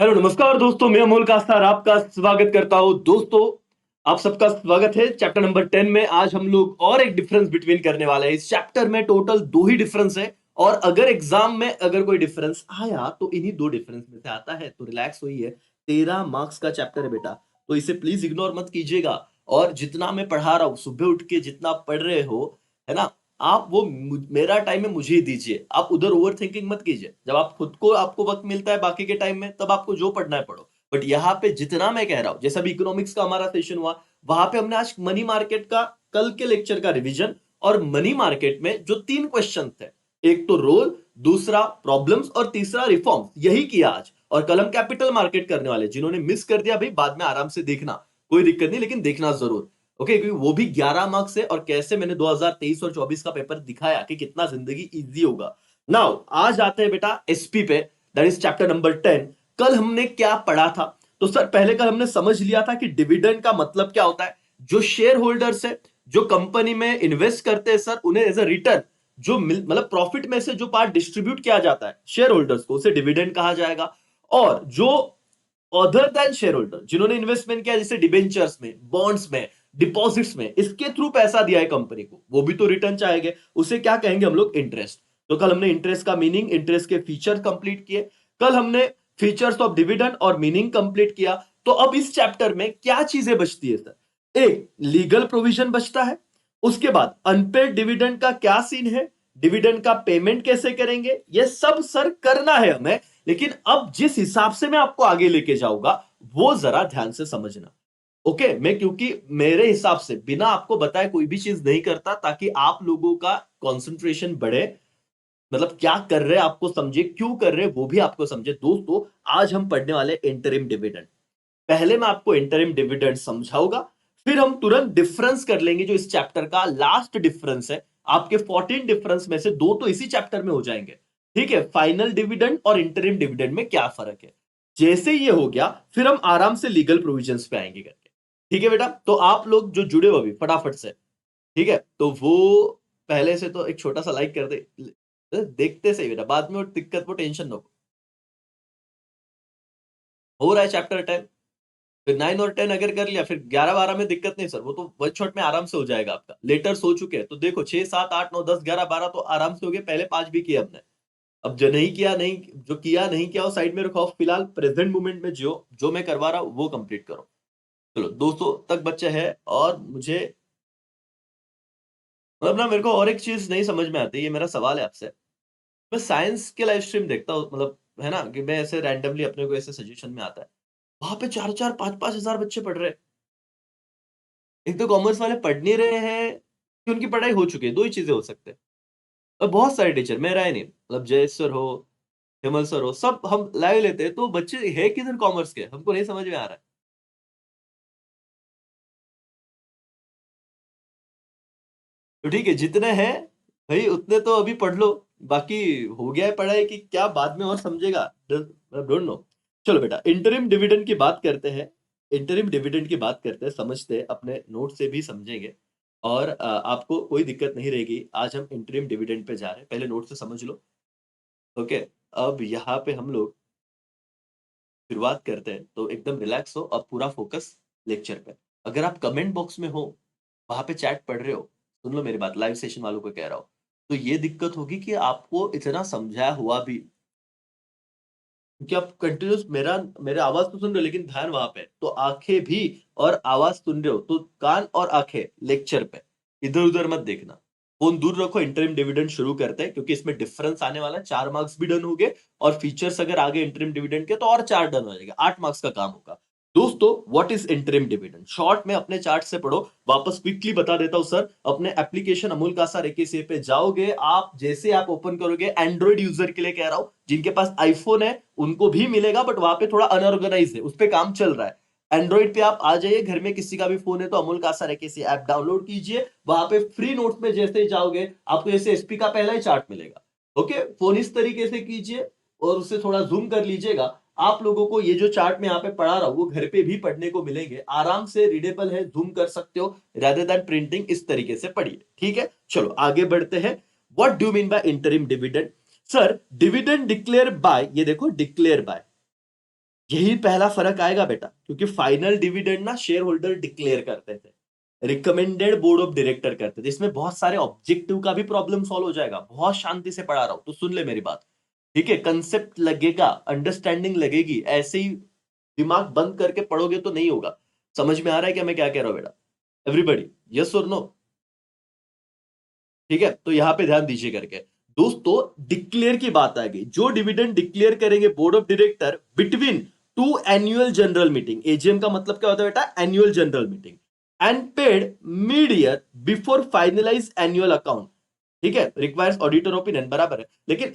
Hello नमस्कार दोस्तों, मैं अमोल कास्तार आपका स्वागत करता हूं। दोस्तों, आप सबका स्वागत है चैप्टर नंबर 10 में। आज हम लोग और एक डिफरेंस बिटवीन करने वाले हैं। इस चैप्टर में टोटल दो ही डिफरेंस है, और अगर एग्जाम में अगर कोई डिफरेंस आया तो इन्हीं दो डिफरेंस में से आता है। तो रिलैक्स होइए, 13 मार्क्स का चैप्टर है बेटा, तो इसे प्लीज इग्नोर मत कीजिएगा। और जितना मैं पढ़ा रहा हूं, सुबह उठ के जितना पढ़ रहे हो, है ना, आप वो मेरा टाइम है मुझे ही दीजिए। आप उधर ओवर थिंकिंग मत कीजिए। जब आप खुद को आपको वक्त मिलता है बाकी के टाइम में, तब आपको जो पढ़ना है पढ़ो। बट यहाँ पे जितना मैं कह रहा हूं, जैसा भी इकोनॉमिक्स का हमारा सेशन हुआ, वहां पे हमने आज मनी मार्केट का कल के लेक्चर का रिवीजन, और मनी मार्केट में जो तीन क्वेश्चन थे, एक तो रोल, दूसरा प्रॉब्लम्स और तीसरा रिफॉर्म्स, यही किया आज। और कल हम कैपिटल मार्केट करने वाले। जिन्होंने मिस कर दिया भाई, बाद में आराम से देखना, कोई दिक्कत नहीं, लेकिन देखना जरूर। ओके, क्योंकि वो भी 11 मार्क्स है, और कैसे मैंने 2023 और 24 का पेपर दिखाया कि कितना जिंदगी इजी होगा। नाउ आज आते हैं बेटा एसपी पे, दैट इज चैप्टर नंबर 10। कल हमने क्या पढ़ा था? तो सर पहले कल हमने समझ लिया था कि डिविडेंड का मतलब क्या होता है। जो शेयर होल्डर्स है, जो कंपनी में इन्वेस्ट करते हैं सर, उन्हें एज अ रिटर्न जो मतलब प्रॉफिट में से जो पार्ट डिस्ट्रीब्यूट किया जाता है शेयर होल्डर्स को, उसे डिविडेंड कहा जाएगा। और जो अदर देन शेयर होल्डर, जिन्होंने इन्वेस्टमेंट किया, जैसे डिबेंचर्स में, बॉन्ड्स में, डिपॉजिट्स में, इसके थ्रू पैसा दिया है कंपनी को, वो भी तो रिटर्न चाहेंगे। उसे क्या कहेंगे हम लोग? इंटरेस्ट। तो कल हमने इंटरेस्ट का मीनिंग, इंटरेस्ट के फीचर कंप्लीट किए। कल हमने फीचर्स ऑफ डिविडेंड और मीनिंग कंप्लीट किया। तो अब इस चैप्टर में क्या चीजें बचती है सर? एक लीगल प्रोविजन बचता है। उसके बाद अनपेड डिविडेंड का क्या सीन है, डिविडेंड का पेमेंट कैसे करेंगे, ये सब सर करना है हमें। लेकिन अब जिस हिसाब से मैं आपको आगे लेके जाऊंगा, वो जरा ध्यान से समझना। ओके, मैं क्योंकि मेरे हिसाब से बिना आपको बताए कोई भी चीज नहीं करता, ताकि आप लोगों का कंसंट्रेशन बढ़े। मतलब क्या कर रहे हैं आपको समझे, क्यों कर रहे हैं वो भी आपको समझे। दोस्तों, आज हम पढ़ने वाले इंटरिम डिविडेंड। पहले मैं आपको इंटरिम डिविडेंड समझाऊंगा, फिर हम तुरंत डिफरेंस कर लेंगे, जो इस चैप्टर का लास्ट डिफरेंस है। आपके 14 डिफरेंस में से दो तो इसी चैप्टर में हो जाएंगे। ठीक है, फाइनल डिविडेंड और इंटरिम डिविडेंड में क्या फर्क है। जैसे ये हो गया, फिर हम आराम से लीगल प्रोविजंस पे आएंगे करके। ठीक है बेटा, तो आप लोग जो जुड़े हो अभी, फटाफट से, ठीक है, तो वो पहले से तो एक छोटा सा लाइक कर दे। देखते सही बेटा, बाद में वो दिक्कत, वो टेंशन ना हो रहा है चैप्टर 10। फिर 9 और 10 अगर कर लिया, फिर 11 12 में दिक्कत नहीं सर, वो तो वन शॉट में आराम से हो जाएगा आपका। लेटर्स हो चुके हैं, तो देखो 6 7 8 9 10 11 12 तो आराम से हो गए। पहले 5 भी किए हमने। अब जो नहीं किया, नहीं, जो किया नहीं किया वो साइड में रखो। फिलहाल प्रेजेंट मोमेंट में जो जो मैं करवा रहा हूं वो कंप्लीट करो। चलो 200 तक बच्चे हैं। और मुझे मतलब ना, मेरे को और एक चीज नहीं समझ में आती, ये मेरा सवाल है आपसे। मैं साइंस के लाइव स्ट्रीम देखता हूँ, मतलब है ना, कि मैं ऐसे रैंडमली अपने को ऐसे सजेशन में आता है, वहां पे 4 4 5 5 हजार बच्चे पढ़ रहे हैं। एक तो कॉमर्स वाले पढ़ नहीं रहे हैं कि उनकी पढ़ाई हो चुकी है, दो ही चीजें हो सकते हैं। और बहुत सारे टीचर, मेरा ही नहीं, मतलब जयेश सर हो, हेमल सर हो, सब हम लाइव लेते हैं, तो बच्चे है किधर कॉमर्स के, हमको नहीं समझ में आ रहा है। तो ठीक है, जितने हैं भाई उतने तो अभी पढ़ लो। बाकी हो गया है पढ़ाई की क्या, बाद में और समझेगा, डोंट नो। चलो बेटा, इंटरिम डिविडेंड की बात करते हैं। इंटरिम डिविडेंड की बात करते हैं, समझते हैं, अपने नोट से भी समझेंगे। और आपको कोई दिक्कत नहीं रहेगी। आज हम इंटरिम डिविडेंड पे जा रहे हैं, पहले नोट से समझ लो। ओके, अब यहाँ पे हम लोग शुरुआत करते हैं, तो एकदम रिलैक्स हो, अब पूरा फोकस लेक्चर पे। अगर आप कमेंट बॉक्स में हो, वहां पे चैट पढ़ रहे हो, सुन लो मेरी बात, लाइव सेशन वालों को कह रहा हूँ, तो ये दिक्कत होगी कि आपको इतना समझाया हुआ भी, क्योंकि आप कंटिन्यूस मेरा मेरे आवाज तो सुन रहे हो, लेकिन ध्यान वहां पे है। तो आंखें भी और आवाज सुन रहे हो, तो कान और आंखें लेक्चर पे, इधर उधर मत देखना। फोन दूर रखो, इंटरिम डिविडेंड शुरू करते हैं, क्योंकि इसमें डिफरेंस आने वाला है। 4 मार्क्स भी डन हो गए, और फीचर्स अगर आगे इंटरिम डिविडेंड के, तो और 4 डन हो जाएगा, 8 मार्क्स का काम होगा। दोस्तों, what is interim dividend? Short में अपने चार्ट से पढ़ो। वापस क्विकली बता देता हूं सर, अपने एप्लीकेशन अमूल का सर एकेसीए पे जाओगे आप, जैसे आप ओपन करोगे, एंड्रॉइड यूजर के लिए कह रहा हूं, जिनके पास आईफोन है उनको भी मिलेगा, बट वहां पे थोड़ा अनऑर्गेनाइज है, उस पर काम चल रहा है। एंड्रॉइड पे आप आ जाइए, घर में किसी का भी फोन है तो अमूल का सर एकेसी ऐप डाउनलोड कीजिए। वहां पे फ्री नोट्स में जैसे ही जाओगे, आपको जैसे एसपी का पहला ही चार्ट मिलेगा। ओके, फोन इस तरीके से कीजिए, और उसे थोड़ा जूम कर लीजिएगा। आप लोगों को ये जो चार्ट में यहाँ पे पढ़ा रहा हूं, वो घर पे भी पढ़ने को मिलेंगे, आराम से रीडेबल है, जूम कर सकते हो, rather than प्रिंटिंग। इस तरीके से पढ़िए, ठीक है। चलो आगे बढ़ते हैं। What do mean by interim dividend? Sir, dividend declare by, ये देखो, डिक्लेयर बाय, यही पहला फर्क आएगा बेटा, क्योंकि फाइनल डिविडेंड ना शेयर होल्डर डिक्लेयर करते थे, रिकमेंडेड बोर्ड ऑफ डायरेक्टर करते थे। इसमें बहुत सारे ऑब्जेक्टिव का भी प्रॉब्लम सॉल्व हो जाएगा। बहुत शांति से पढ़ा रहा हूं तो सुन ले मेरी बात, ठीक है? कंसेप्ट लगेगा, अंडरस्टैंडिंग लगेगी, ऐसे ही दिमाग बंद करके पढ़ोगे तो नहीं होगा। समझ में आ रहा है क्या मैं क्या कह रहा हूं बेटा? एवरीबॉडी, यस और नो? ठीक है, तो यहां पे ध्यान दीजिए करके दोस्तों। डिक्लेयर की बात आ गई, जो डिविडेंड डिक्लेयर करेंगे board of director between two annual general meeting, AGM का मतलब क्या होता है बेटा? Annual general meeting, and paid mid year before finalize annual account, ठीक है? रिक्वायर्स ऑडिटर ओपिनियन, बराबर है, लेकिन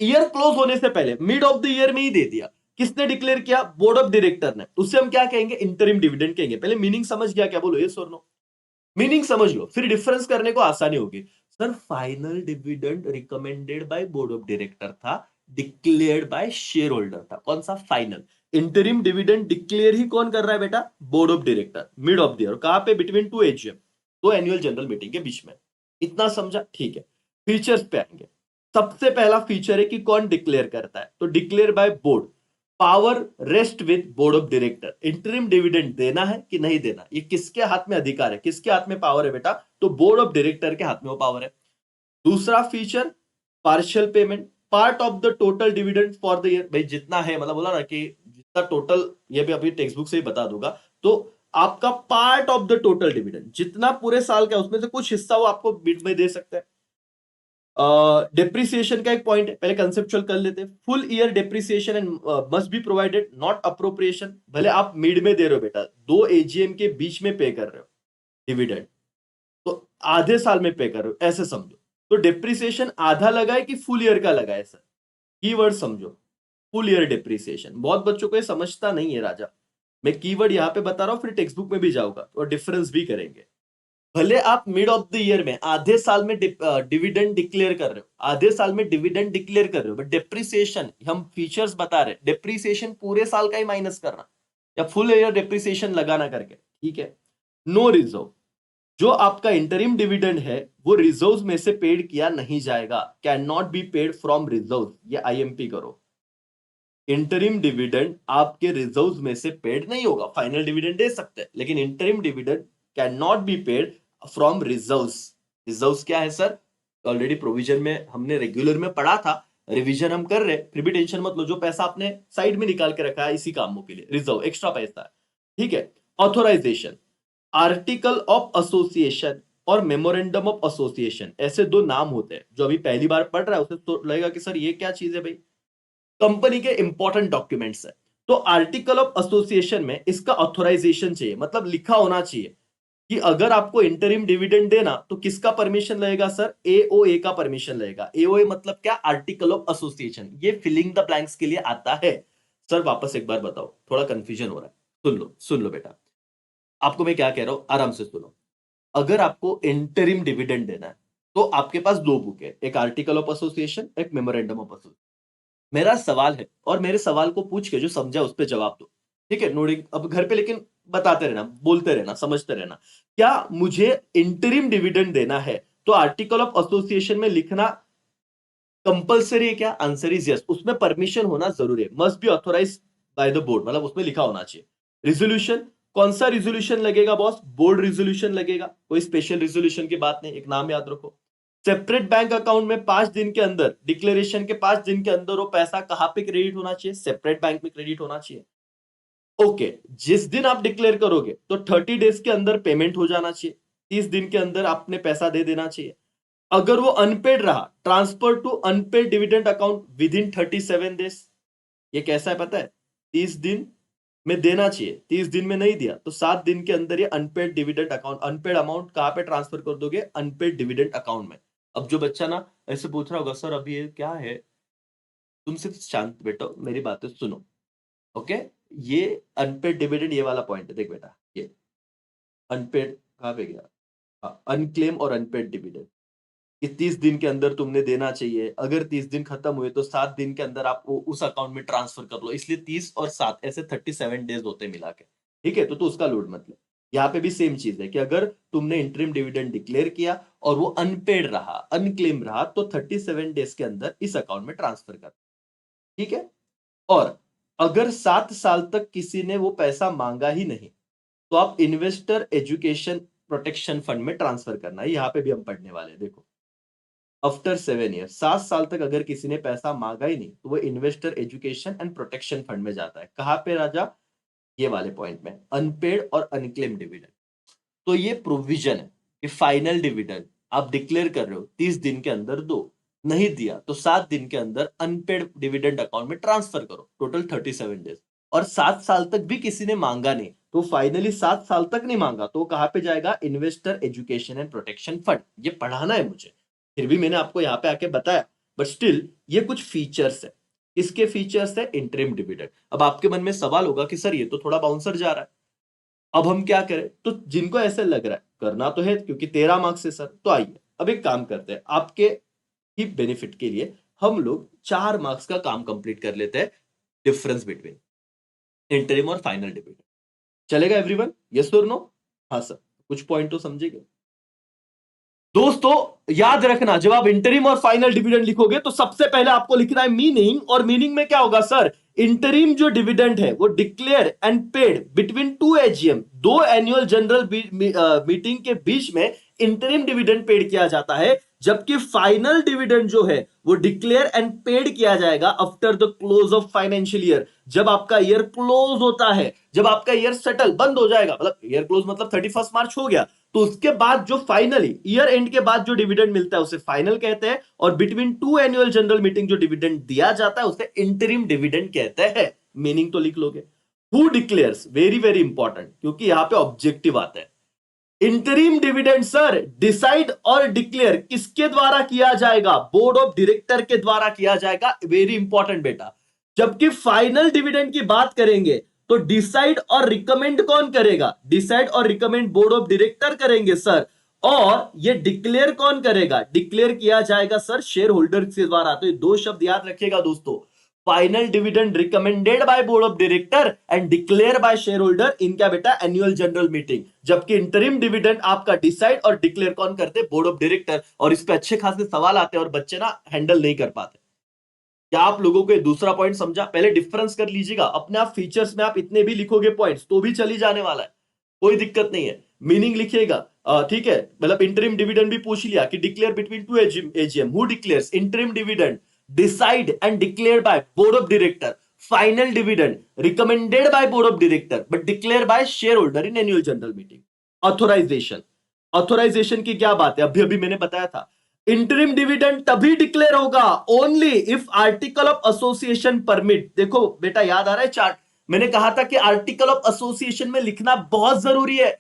ईयर क्लोज होने से पहले मिड ऑफ द ईयर में ही दे दिया। किसने डिक्लेयर किया? बोर्ड ऑफ डायरेक्टर ने। उससे हम क्या कहेंगे? इंटरिम डिविडेंड कहेंगे। पहले मीनिंग समझ गया क्या? बोलो यस और नो? मीनिंग समझ लो, फिर डिफरेंस करने को आसानी होगी। Sir final dividend recommended by board of director था, डिक्लेयर्ड बाय शेयर होल्डर था। कौन सा? फाइनल। इंटरिम डिविडेंड डिक्लेयर ही कौन कर रहा है बेटा? Board of director, mid of the year. कहां पे? बिटवीन टू एजीएम, तो एनुअल जनरल मीटिंग के बीच में। इतना समझा? ठीक है। फीचर्स पे आएंगे। सबसे पहला फीचर है कि कौन डिक्लेयर करता है, तो declare by board. Power rest with board of director. Interim dividend देना है कि नहीं देना, ये किसके हाथ में अधिकार है, किसके हाथ में पावर है बेटा? तो बोर्ड ऑफ डायरेक्टर के हाथ में वो पावर है। दूसरा feature, partial payment, part of the total dividend for the year. भाई जितना है, मतलब बोला ना कि जितना टोटल, ये भी अभी टेक्स्ट बुक से ही बता दूंगा, तो आपका part of the total dividend जितना पूरे साल का, उसमें से कुछ हिस्सा वो आपको बिड में दे सकते हैं। डेप्रिसिएशन का एक पॉइंट है, पहले कंसेप्चुअल कर लेते हैं। Full year depreciation and must be provided, not appropriation. भले आप मिड में दे रहे हो बेटा, दो एजीएम के बीच में पे कर रहे हो डिविडेंड, तो आधे साल में पे कर रहे हो, ऐसे समझो। तो डेप्रिसिएशन आधा लगा है कि फुल ईयर का लगा है सर? कीवर्ड समझो, फुल ईयर डेप्रिसिएशन। बहुत बच्चों को ये समझता नहीं है राजा। मैं कीवर्ड यहां पे बता रहा हूं, फिर टेक्स्ट बुक में भी जाऊंगा और डिफरेंस भी करेंगे। भले आप मिड ऑफ द ईयर में, आधे साल में डिविडेंड डिक्लेयर कर रहे हो, आधे साल में डिविडेंड डिक्लेयर कर रहे हो, बट डेप्रिसिएशन, हम फीचर्स बता रहे हैं, डेप्रिसिएशन पूरे साल का ही माइनस करना या फुल ईयर डेप्रिसिएशन लगाना करके, ठीक है? नो रिजर्व, जो आपका इंटरिम डिविडेंड है वो रिजर्व में से पेड किया नहीं जाएगा, can not be paid from reserve. ये आईएमपी करो, इंटरिम डिविडेंड आपके रिजर्व में से पेड नहीं होगा। फाइनल डिविडेंड दे सकते हैं, लेकिन interim dividend can not be paid from reserves. Reserves क्या है सर? ऑलरेडी प्रोविजन में हमने रेगुलर में पढ़ा था, रिवीजन हम कर रहे हैं, फिर भी टेंशन मत लो। जो पैसा आपने साइड में निकाल के रखा है इसी कामों के लिए, रिजर्व एक्स्ट्रा पैसा है, ठीक है? ऑथोराइजेशन, आर्टिकल ऑफ एसोसिएशन और मेमोरेंडम ऑफ एसोसिएशन, ऐसे दो नाम होते हैं। जो अभी पहली बार पढ़ रहा है उसे तो लगेगा कि सर ये क्या चीज है भाई? कंपनी के इंपॉर्टेंट डॉक्यूमेंट्स है। तो आर्टिकल ऑफ एसोसिएशन में इसका ऑथोराइजेशन चाहिए, मतलब लिखा होना चाहिए कि अगर आपको इंटरिम डिविडेंड देना तो किसका परमिशन लगेगा सर? एओए का परमिशन लगेगा। एओए मतलब क्या? Article of association. ये फिलिंग द ब्लैंक्स के लिए आता है। सर वापस एक बार बताओ, थोड़ा कंफ्यूजन हो रहा है। सुन लो बेटा, आपको मैं क्या कह रहा हूं, आराम से सुनो। अगर आपको इंटरिम डिविडेंड देना है तो आपके पास दो बुक है, एक आर्टिकल ऑफ एसोसिएशन, एक मेमोरेंडम ऑफ एसोसिएशन। मेरा सवाल है, और मेरे सवाल को पूछ के जो समझा उस पर जवाब दो, ठीक है? नोटिंग अब घर पे, लेकिन बताते रहना, बोलते रहना, समझते रहना। क्या मुझे इंटरिम डिविडेंड देना है तो आर्टिकल ऑफ एसोसिएशन में लिखना कंपलसरी है क्या? Answer is yes. उसमें परमिशन होना जरूरी है, must be authorise by the board, मतलब उसमें लिखा होना चाहिए। रिजोल्यूशन, कौन सा रिजोल्यूशन लगेगा बॉस? बोर्ड रिजोल्यूशन लगेगा, कोई स्पेशल रिजोल्यूशन की बात नहीं, एक नाम याद रखो। सेपरेट बैंक अकाउंट में 5 दिन के अंदर, डिक्लेरेशन के 5 दिन के अंदर वो पैसा कहां पे क्रेडिट होना चाहिए? सेपरेट बैंक में क्रेडिट होना चाहिए। ओके, जिस दिन आप डिक्लेयर करोगे तो 30 डेज के अंदर पेमेंट हो जाना चाहिए, 30 दिन के अंदर आपने पैसा दे देना चाहिए। अगर वो अनपेड रहा, transfer to unpaid dividend account within 37 days. ये कैसा है पता है? 30 दिन में देना चाहिए, 30 दिन में नहीं दिया तो 7 दिन के अंदर ये unpaid dividend account, unpaid amount कहां पे ट्रांसफर कर दोगे? अनपेड डिविडेंड अकाउंट में। अब जो बच्चा ना ऐसे पूछ रहा होगा, सर अभी ये क्या है? तुम सिर्फ शांत बैठो, मेरी बातें सुनो, ओके? ये अनपेड डिविडेंड, ये वाला पॉइंट है, देख बेटा, ये अनपेड कहां पे गया? अनक्लेम और अनपेड डिविडेंड, कि 30 दिन के अंदर तुमने देना चाहिए। अगर 30 दिन खत्म हुए तो 7 दिन के अंदर आप वो उस अकाउंट में ट्रांसफर कर लो, इसलिए 30 और 7 ऐसे 37 डेज होते हैं मिला के, ठीक है? तो उसका लोड मत ले। यहाँ पे भी सेम चीज है कि अगर तुमने इंटरिम डिविडेंड डिक्लेयर किया और वो अनपेड रहा, अनक्लेम रहा, तो 37 डेज के अंदर इस अकाउंट में ट्रांसफर कर, ठीक है? और अगर 7 साल तक किसी ने वो पैसा मांगा ही नहीं तो आप इन्वेस्टर एजुकेशन प्रोटेक्शन फंड में ट्रांसफर करना है। यहां पे भी हम पढ़ने वाले हैं, देखो। आफ्टर 7 ईयर, 7 साल तक अगर किसी ने पैसा मांगा ही नहीं तो वो investor education and protection fund में जाता है। कहां पे राजा? ये वाले पॉइंट में, अनपेड और अनक्लेम डिविडेंड। तो ये प्रोविजन है कि फाइनल डिविडेंड आप डिक्लेयर कर रहे हो 30 दिन के अंदर दो, नहीं दिया तो 7 दिन के अंदर अनपेड डिविडेंड अकाउंट में ट्रांसफर करो, टोटल 37 डेज। और 7 साल तक भी किसी ने मांगा नहीं तो फाइनली 7 साल तक नहीं मांगा तो कहां पे जाएगा? Investor education and protection fund. ये पढ़ाना है मुझे, फिर भी मैंने आपको यहाँ पे आके बताया, बट स्टिल ये कुछ फीचर्स है। इसके फीचर्स है इंटरिम डिविडेंड। अब आपके मन में सवाल होगा कि सर ये तो थोड़ा बाउंसर जा रहा है, अब हम क्या करें? तो जिनको ऐसे लग रहा है करना तो है क्योंकि 13 मार्क्स है सर, तो आइए अब एक काम करते हैं, आपके ही बेनिफिट के लिए हम लोग 4 मार्क्स का काम कंप्लीट कर लेते हैं, डिफरेंस बिटवीन इंटरिम और फाइनल डिविडेंड। चलेगा एवरीवन? यस और नो? हाँ सर, कुछ पॉइंट तो समझेगा दोस्तों। याद रखना, जब आप इंटरिम और फाइनल डिविडेंड लिखोगे तो सबसे पहले आपको लिखना है मीनिंग, और मीनिंग में क्या होगा सर? इंटरिम जो डिविडेंड है वो declare and paid between 2 AGM, 2 annual general meeting के बीच में इंटरिम डिविडेंड पेड किया जाता है, जबकि फाइनल डिविडेंड जो है वो डिक्लेयर एंड पेड किया जाएगा after the close of financial year. जब आपका ईयर क्लोज होता है, जब आपका ईयर सेटल बंद हो जाएगा, मतलब ईयर क्लोज मतलब 31 मार्च हो गया, तो उसके बाद जो फाइनली ईयर एंड के बाद जो डिविडेंड मिलता है उसे फाइनल कहते हैं, और बिटवीन 2 एनुअल जनरल मीटिंग जो डिविडेंड दिया जाता है उसे इंटरिम डिविडेंड कहते हैं। मीनिंग तो लिख लोगे। Who declares, very very important, क्योंकि यहां पे ऑब्जेक्टिव आता है। इंटरिम डिविडेंड सर डिसाइड और डिक्लेयर किसके द्वारा किया जाएगा? बोर्ड ऑफ डायरेक्टर के द्वारा किया जाएगा, वेरी इंपॉर्टेंट बेटा। जबकि फाइनल डिविडेंड की बात करेंगे तो डिसाइड और रिकमेंड कौन करेगा? डिसाइड और रिकमेंड बोर्ड ऑफ डायरेक्टर करेंगे सर। और ये डिक्लेयर कौन करेगा? डिक्लेयर किया जाएगा सर शेयर होल्डर के द्वारा। तो ये दो शब्द याद रखिएगा दोस्तों, final dividend recommended by board of director and declare by share holder इन क्या बेटा? Annual general meeting. जबकि इंटरिम डिविडेंड आपका डिसाइड और डिक्लेयर कौन करते? Board of director. और इस पे अच्छे खासे सवाल आते हैं और बच्चे ना हैंडल नहीं कर पाते। क्या आप लोगों को दूसरा पॉइंट समझा? पहले डिफरेंस कर लीजिएगा अपने आप। फीचर्स में आप इतने भी लिखोगे पॉइंट्स तो भी चली जाने वाला है, कोई दिक्कत नहीं है। मीनिंग लिखिएगा, ठीक है। मतलब इंटरिम डिविडेंड भी पूछ लिया कि declare between 2 AGM, who declares interim dividend? Decide and declare by board of director. Final dividend recommended by board of director but declare by share holder in annual general meeting. Authorisation, authorisation की क्या बात है? अभी अभी मैंने बताया था, interim dividend तभी डिक्लेयर होगा only if article of association permit. देखो बेटा, याद आ रहा है चार्ट? मैंने कहा था कि आर्टिकल ऑफ एसोसिएशन में लिखना बहुत जरूरी है,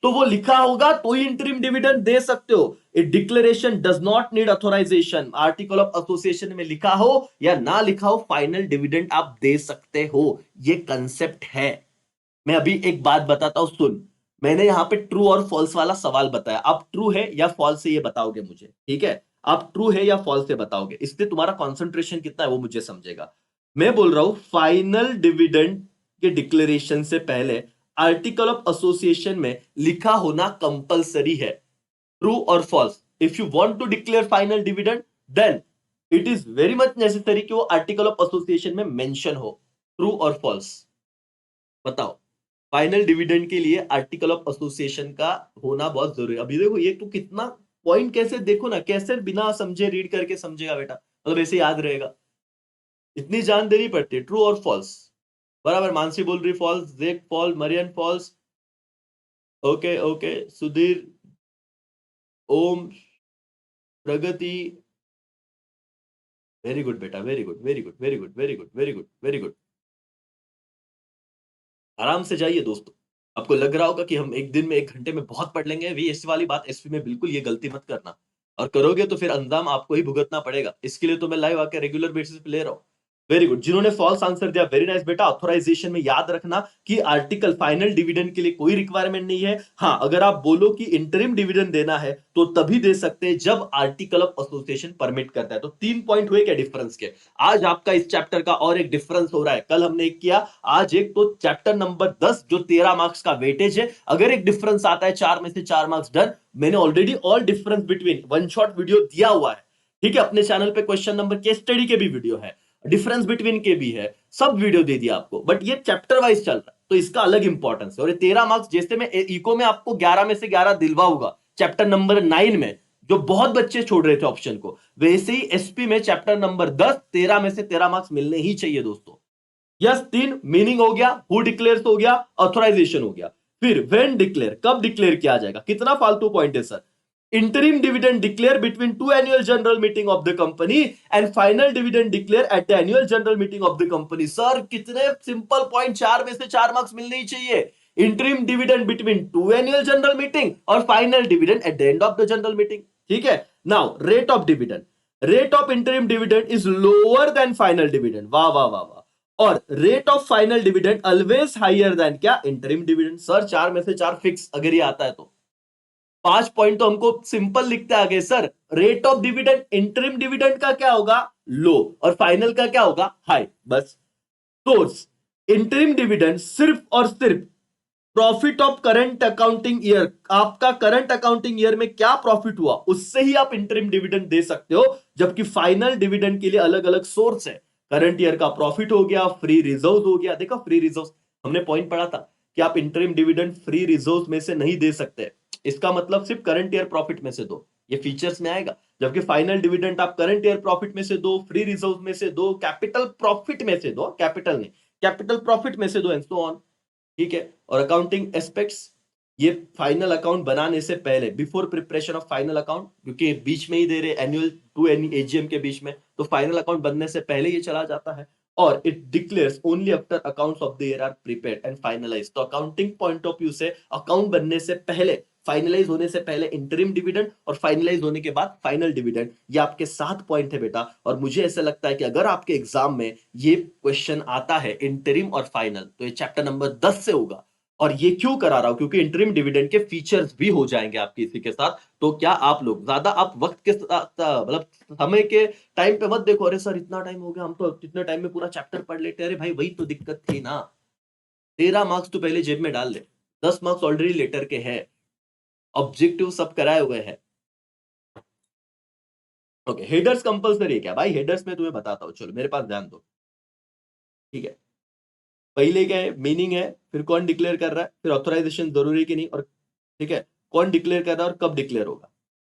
तो वो लिखा होगा तो ही इंटरिम डिविडेंड दे सकते हो। A declaration does not need authorisation. Article of association में लिखा हो या ना लिखा हो, फाइनल डिविडेंड आप दे सकते हो। ये कंसेप्ट है। मैं अभी एक बात बताता हूं, सुन। मैंने यहां पे ट्रू और फॉल्स वाला सवाल बताया, आप ट्रू है या फॉल्स है ये बताओगे मुझे, ठीक है? आप ट्रू है या फॉल्स है बताओगे, इससे तुम्हारा कंसंट्रेशन कितना है वो मुझे समझेगा। मैं बोल रहा हूं फाइनल डिविडेंड के डिक्लेरेशन से पहले आर्टिकल ऑफ एसोसिएशन में लिखा होना कंपलसरी है। ट्रू और false? If you want to declare final dividend then it is very much necessary कि वो आर्टिकल ऑफ एसोसिएशन में मेंशन हो। ट्रू और फॉल्स बताओ। फाइनल डिविडेंड के लिए आर्टिकल ऑफ एसोसिएशन का होना बहुत जरूरी है। अभी देखो ये तो कितना पॉइंट, कैसे देखो ना, कैसे बिना समझे रीड करके समझेगा बेटा, मतलब ऐसे याद रहेगा। इतनी जान देनी पड़ती है। ट्रू और फॉल्स बराबर। मानसी बोल रही false, Jake fall, Marian false, okay okay, Sudhir, Om, Pragati, very good बेटा, very good very good very good very good very good very good. आराम से जाइए दोस्तों। आपको लग रहा होगा कि हम एक दिन में 1 घंटे में बहुत पढ़ लेंगे, भी ऐसी वाली बात एसपी में बिल्कुल ये गलती मत करना, और करोगे तो फिर अंजाम आपको ही भुगतना पड़ेगा। इसके लिए तो मैं लाइव आके रेगुलर बेसिस पे ले रहा हूँ। Very good. जिन्होंने फॉल्स आंसर दिया, वेरी नाइस बेटा। ऑथोराइजेशन में याद रखना कि आर्टिकल फाइनल डिविडेंड के लिए कोई रिक्वायरमेंट नहीं है। हाँ, अगर आप बोलो कि इंटरिम डिविडेंड देना है तो तभी दे सकते हैं जब आर्टिकल ऑफ एसोसिएशन परमिट करता है। तो 3 पॉइंट हुए क्या डिफरेंस के। आज आपका इस चैप्टर का और एक डिफरेंस हो रहा है, कल हमने एक किया, आज एक। तो चैप्टर नंबर 10 जो 13 मार्क्स का वेटेज है, अगर एक डिफरेंस आता है 4 में से 4 मार्क्स डन। मैंने already all difference between one shot video दिया हुआ है, ठीक है? अपने चैनल पे क्वेश्चन नंबर केस स्टडी के भी वीडियो है। डिफरेंस बिटवीन के भी है, सब वीडियो दे दिया आपको, बट ये चैप्टर वाइज चल रहा है तो इसका अलग इंपॉर्टेंस है। और ये 13 मार्क्स जैसे मैं इको में आपको 11 में से 11 दिलवाऊंगा चैप्टर नंबर 9 में, जो बहुत बच्चे छोड़ रहे थे ऑप्शन को, वैसे ही एसपी में चैप्टर नंबर 10 13 में से 13 मार्क्स मिलने ही चाहिए दोस्तों। यस, 3 मीनिंग हो गया, हु डिक्लेयर्स हो गया, ऑथराइजेशन हो गया। फिर व्हेन डिक्लेयर, कब डिक्लेयर किया जाएगा, कितना फालतू पॉइंट है sir. interim dividend declare between two annual general meeting of the company and final dividend declare at the annual general meeting of the company। Sir कितने सिंपल पॉइंट, 4 में से 4 marks मिलने ही चाहिए। interim dividend between two annual general meeting और final dividend at the end of the general meeting, ठीक है। now rate of dividend, rate of interim dividend is lower than final dividend, वाह वाह वाह वाह। और rate of final dividend always higher than क्या, interim dividend. Sir 4 में से 4 फिक्स अगर ये आता है तो 5 पॉइंट तो हमको सिंपल लिखते आगे sir. Rate of dividend interim dividend का क्या होगा, लो, और फाइनल का क्या होगा, हाई, बस। सोर्स, इंटरिम डिविडेंड सिर्फ और सिर्फ profit of current accounting year, आपका करंट अकाउंटिंग ईयर में क्या प्रॉफिट हुआ उससे ही आप इंटरिम डिविडेंड दे सकते हो, जबकि फाइनल डिविडेंड के लिए अलग अलग सोर्स है। करंट ईयर का प्रॉफिट हो गया, फ्री रिजर्व हो गया, देखो फ्री रिजर्व हमने पॉइंट पढ़ा था कि आप इंटरिम डिविडेंड फ्री रिजर्व में से नहीं दे सकते, इसका मतलब सिर्फ करंट ईयर प्रॉफिट में से दो, ये फीचर्स में आएगा। जबकि फाइनल डिविडेंड आप करंट ईयर प्रॉफिट में से दो, फ्री रिजर्व में से दो, कैपिटल प्रॉफिट में से दो, कैपिटल नहीं, कैपिटल प्रॉफिट में से दो, एंड सो ऑन, ठीक है। और अकाउंटिंग एस्पेक्ट्स, ये फाइनल अकाउंट बनाने से पहले, before preparation of final account, क्योंकि बीच में ही दे रहे एनुअल टू एजीएम के बीच में, तो फाइनल अकाउंट बनने से पहले ये चला जाता है। और it declares only after accounts of the year are prepared and finalised. तो अकाउंटिंग पॉइंट ऑफ व्यू से अकाउंट बनने से पहले, फाइनलाइज होने से पहले इंटरिम डिविडेंड, और फाइनलाइज होने के बाद फाइनल डिविडेंड, ये आपके 7 पॉइंट है बेटा। और मुझे ऐसा लगता है कि अगर आपके एग्जाम में ये क्वेश्चन आता है इंटरिम और फाइनल, तो ये चैप्टर नंबर 10 से होगा। और ये क्यों करा रहा हूं, क्योंकि इंटरिम डिविडेंड के फीचर्स भी हो जाएंगे आपके इसी के साथ। तो क्या आप लोग ज्यादा, आप वक्त के साथ, मतलब समय के टाइम पे मत देखो, अरे सर इतना टाइम हो गया, हम तो इतने टाइम में पूरा चैप्टर पढ़ लेते। अरे भाई वही तो दिक्कत थी ना, 13 मार्क्स तो पहले जेब में डाल ले, 10 मार्क्स ऑलरेडी लेटर के है, ऑब्जेक्टिव सब कराए हुए हैं। ओके, हेडर्स कंपलसरी है क्या भाई, हेडर्स में तुम्हें बताता हूं, चलो मेरे पास ध्यान दो, ठीक है। पहले क्या है, मीनिंग है, फिर कौन डिक्लेयर कर रहा है, फिर ऑथराइजेशन जरूरी कि नहीं, और ठीक है कौन डिक्लेयर कर रहा है और कब डिक्लेयर होगा।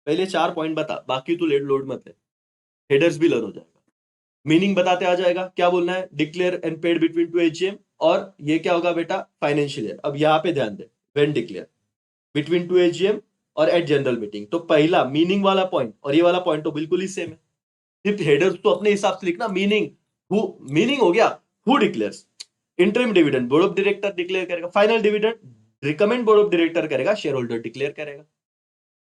पहले 4 पॉइंट बता, बाकी तो लोड मत ले, हेडर्स भी लर्न हो जाएगा। मीनिंग बताते आ जाएगा, क्या बोलना है, declare and paid between two AGM, और ये क्या होगा बेटा, फाइनेंशियल ईयर। अब यहाँ पे ध्यान दे, when declare between two AGM और एट जनरल मीटिंग, तो पहला मीनिंग वाला पॉइंट और ये वाला पॉइंट तो बिल्कुल ही सेम है। सिर्फ हेडर्स तो अपने हिसाब से लिखना, मीनिंग, हु, मीनिंग हो गया, who declares, interim dividend board of director declare करेगा, final dividend recommend board of director करेगा, शेयर होल्डर डिक्लेयर करेगा।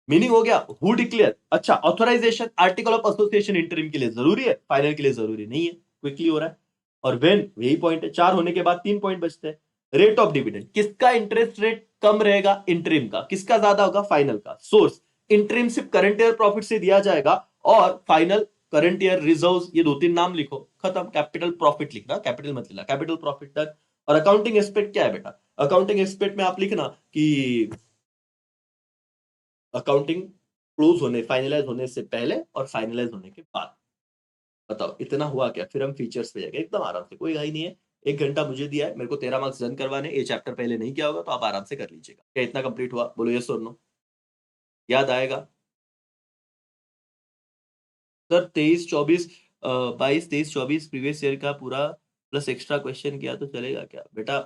मीनिंग हो गया, हु डिक्लेयर। अच्छा, authorisation article of association interim के लिए जरूरी है, फाइनल के लिए जरूरी नहीं है, क्विकली हो रहा है। और व्हेन, यही पॉइंट है, 4 होने के बाद 3 पॉइंट बचते हैं। रेट ऑफ डिविडेंड, किसका इंटरेस्ट रेट कम रहेगा, इंटरिम का, किसका ज्यादा होगा, फाइनल का। सोर्स, इंटरिम सिर्फ करंट ईयर प्रॉफिट से दिया जाएगा, और फाइनल करंट ईयर रिजर्व्स, ये 2-3 नाम लिखो, खत्म। कैपिटल प्रॉफिट लिखना, कैपिटल मत लिखना, कैपिटल प्रॉफिट तक। और अकाउंटिंग एस्पेक्ट क्या है बेटा, अकाउंटिंग एस्पेक्ट में आप लिखना कि अकाउंटिंग क्लोज होने, फाइनलाइज होने से पहले और फाइनलाइज होने के बाद। बताओ इतना हुआ क्या, फिर हम फीचर्स पे जाएंगे एकदम आराम से, कोई घाई नहीं है। 1 घंटा मुझे दिया है, मेरे को 13 मार्क्स रन करवाने, ये चैप्टर पहले नहीं किया होगा तो आप आराम से कर लीजिएगा। क्या इतना कंप्लीट हुआ, बोलो यस और नो, याद आएगा सर। 23-24, 22-23-24 प्रीवियस ईयर का पूरा प्लस एक्स्ट्रा क्वेश्चन किया तो चलेगा क्या बेटा।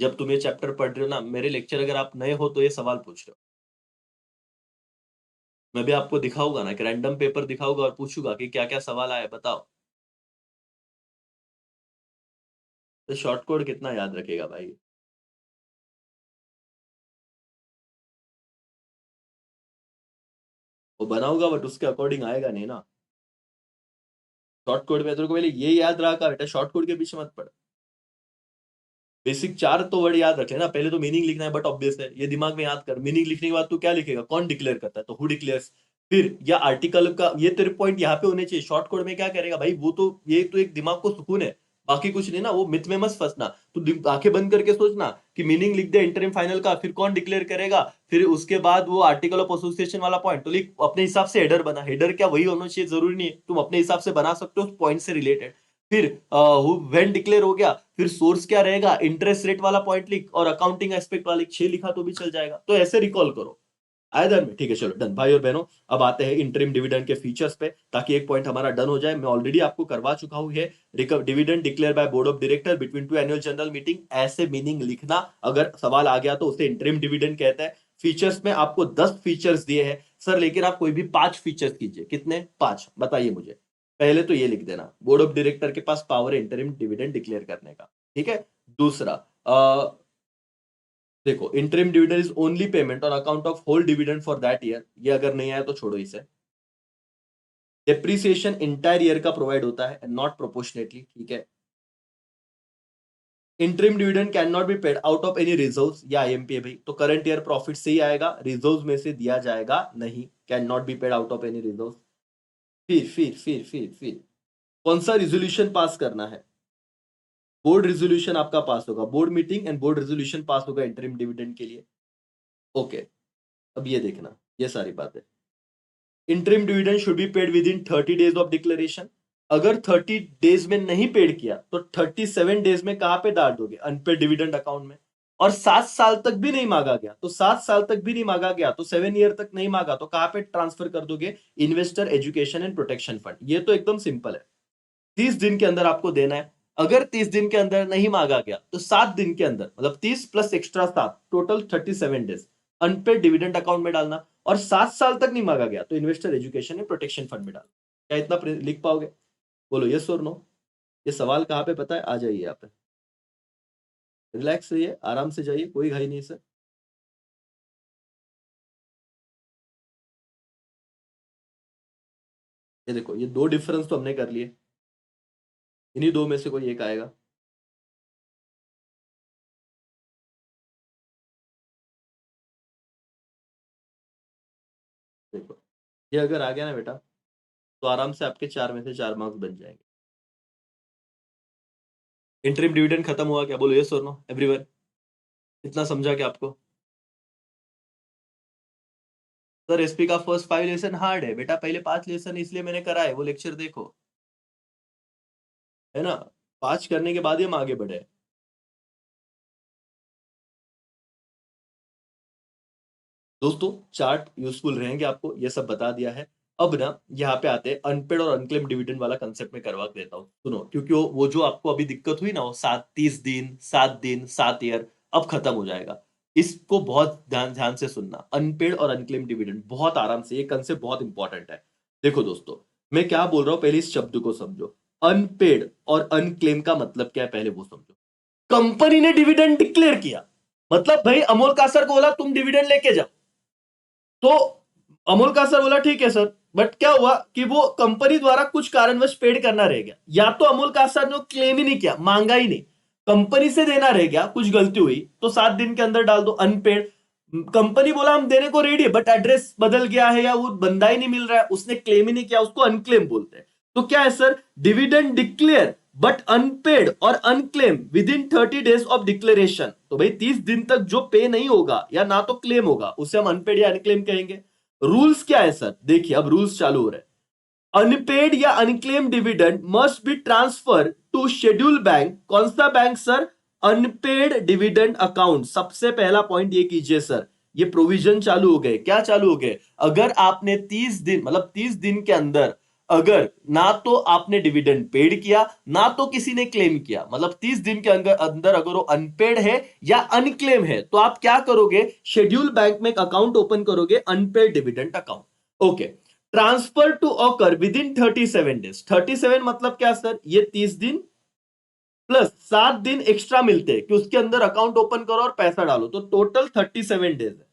जब तुम ये चैप्टर पढ़ रहे हो ना, मेरे लेक्चर अगर आप नए हो तो ये सवाल पूछ रहे हो, मैं भी आपको दिखाऊंगा ना, एक रैंडम पेपर दिखाऊंगा और पूछूंगा कि क्या क्या सवाल आए बताओ। तो शॉर्ट कोड कितना याद रखेगा भाई, वो बनाऊंगा बट उसके अकॉर्डिंग आएगा नहीं ना। शॉर्ट कोड में तेरे को पहले ये याद रखा बेटा, शॉर्ट कोड के पीछे मत पड़। बेसिक 4 तो वर्ड याद रख लेना, पहले तो मीनिंग लिखना है, बट ऑब्वियस है, ये दिमाग में याद कर। मीनिंग लिखने के बाद तू क्या लिखेगा, कौन डिक्लेयर करता है, तो हु डिक्लेयर्स। फिर या आर्टिकल का, ये तेरे पॉइंट यहाँ पे होने चाहिए। शॉर्ट कोड में क्या करेगा भाई, वो तो ये तो एक दिमाग को सुकून है, बाकी कुछ नहीं ना, वो मिथ में मत फंसना। तू आंखें बंद करके सोचना कि मीनिंग लिख दे इंटरिम फाइनल का, फिर कौन डिक्लेयर करेगा, फिर उसके बाद वो आर्टिकल ऑफ एसोसिएशन वाला पॉइंट, तो लिख अपने हिसाब से। हेडर बना, हेडर क्या वही होना चाहिए जरूरी नहीं है, तुम अपने हिसाब से बना सकते हो उस पॉइंट से रिलेटेड। फिर व्हेन डिक्लेयर हो गया, फिर सोर्स क्या रहेगा, इंटरेस्ट रेट वाला पॉइंट लिख और अकाउंटिंग एस्पेक्ट वाला 6 लिखा तो भी चल जाएगा। तो ऐसे रिकॉल करो, आया ध्यान में? ठीक है, चलो डन। भाई और बहनों, अब आते हैं इंटरिम डिविडेंड के फीचर्स पे, ताकि एक पॉइंट हमारा डन हो जाए। मैं ऑलरेडी आपको करवा चुका हूं है, dividend declare by board of director between two annual general meeting, ऐसे मीनिंग लिखना। अगर सवाल आ गया तो उसे इंटरिम डिविडेंड कहते हैं। फीचर्स में आपको 10 फीचर्स दिए हैं सर, लेकिन आप कोई भी 5 फीचर्स कीजिए। कितने? 5 बताइए मुझे। पहले तो ये लिख देना, बोर्ड ऑफ डायरेक्टर के पास पावर है इंटरिम डिविडेंड डिक्लेयर करने का। ठीक है। दूसरा, देखो, interim dividend is only payment on account of whole dividend for that year. ये अगर नहीं आया तो छोड़ो इसे। डेप्रिसिएशन इंटायर ईयर का प्रोवाइड होता है, नॉट प्रोपोर्शनेटली। ठीक है। Interim dividend can not be paid out of any reserves या आईएमपी है भाई, तो करंट ईयर प्रॉफिट से ही आएगा, रिजर्व्स में से दिया जाएगा नहीं। Can not be paid out of any reserves. फिर कौन सा रिजोल्यूशन पास करना है? बोर्ड रिजोल्यूशन आपका पास होगा, board meeting and board resolution pass होगा इंटरिम डिविडेंड के लिए। ओके, अब ये देखना, ये सारी बातें। Interim dividend should be paid with in 30 days of declaration. अगर 30 डेज में नहीं पेड किया तो 37 डेज में कहां पे डाल दोगे? अनपेड डिविडेंड अकाउंट में। और 7 साल तक भी नहीं मांगा गया तो 7 साल तक भी नहीं मांगा गया तो 7 ईयर तक नहीं मांगा तो कहां पे ट्रांसफर कर दोगे? Investor education and protection fund. ये तो एकदम सिंपल है, 30 दिन के अंदर आपको देना है। अगर 30 दिन के अंदर नहीं मांगा गया तो 7 दिन के अंदर, मतलब 30 plus extra 7, total 37 days unpaid dividend account में डालना। और 7 साल तक नहीं मांगा गया तो investor education and protection fund में डालना। क्या इतना लिख पाओगे? बोलो यस और नो। ये सवाल कहां पे पता है? आ जाइए यहाँ पे, रिलैक्स रहिए, आराम से जाइए, कोई घाई नहीं सर। ये देखो, ये 2 डिफरेंस तो हमने कर लिए, इन्हीं 2 में से कोई एक आएगा। देखो, ये अगर आ गया ना बेटा, तो आराम से आपके 4 में से 4 मार्क्स बन जाएंगे। इंटरिम डिविडेंड खत्म हुआ क्या? बोलो यस और नो एवरीवन। इतना समझा क्या आपको? सर एसपी का फर्स्ट 5 लेसन हार्ड है बेटा, पहले 5 लेसन इसलिए मैंने करा है, वो लेक्चर देखो, है ना? 5 करने के बाद ही हम आगे बढ़े। दोस्तों, चार्ट यूजफुल रहेंगे आपको, ये सब बता दिया है। अब ना यहाँ पे आते हैं अनपेड और अनक्लेम डिविडेंड वाला कंसेप्ट में करवा देता हूँ, सुनो। क्योंकि वो जो आपको अभी दिक्कत हुई ना, वो 30 दिन, 7 दिन, 7 ईयर, अब खत्म हो जाएगा। इसको बहुत ध्यान ध्यान से सुनना। अनपेड और अनक्लेम डिविडेंड, बहुत आराम से, ये कंसेप्ट बहुत इंपॉर्टेंट है। देखो दोस्तों, मैं क्या बोल रहा हूं, पहले इस शब्द को समझो। अनपेड और अनक्लेम का मतलब क्या है, पहले वो समझो। कंपनी ने डिविडेंड डिक्लेयर किया, मतलब भाई अमोल कासर को बोला तुम डिविडेंड लेके जाओ, तो अमोल का सर बोला ठीक है सर। बट क्या हुआ कि वो कंपनी द्वारा कुछ कारणवश पेड करना रह गया, या तो अमोल का सर ने क्लेम ही नहीं किया, मांगा ही नहीं, कंपनी से देना रह गया, कुछ गलती हुई तो 7 दिन के अंदर डाल दो अनपेड। कंपनी बोला हम देने को रेडी है, बट एड्रेस बदल गया है या वो बंदा ही नहीं मिल रहा है, उसने क्लेम ही नहीं किया, उसको अनक्लेम बोलते हैं। तो क्या है sir? Dividend declare but unpaid और unclaim with in 30 days of declaration. तो भाई 30 दिन तक जो पे नहीं होगा या ना तो क्लेम होगा, उसे हम अनपेड या अनक्लेम कहेंगे। रूल्स क्या है सर? देखिए, अब रूल्स चालू हो रहे हैं। अनपेड या unclaim dividend must be transfer to schedule bank. कौन सा bank sir? Unpaid dividend account. सबसे पहला पॉइंट ये कीजिए सर, ये प्रोविजन चालू हो गए। क्या चालू हो गए? अगर आपने 30 दिन, मतलब 30 दिन के अंदर अगर ना तो आपने डिविडेंड पेड किया ना तो किसी ने क्लेम किया, मतलब 30 दिन के अंदर अंदर अगर वो अनपेड है या अनक्लेम है, तो आप क्या करोगे? शेड्यूल बैंक में एक अकाउंट ओपन करोगे, unpaid dividend account. Okay. Transfer to occur within 37 days. 37 मतलब क्या सर? ये 30 दिन प्लस 7 दिन एक्स्ट्रा मिलते हैं कि उसके अंदर अकाउंट ओपन करो और पैसा डालो, तो टोटल 37 डेज है।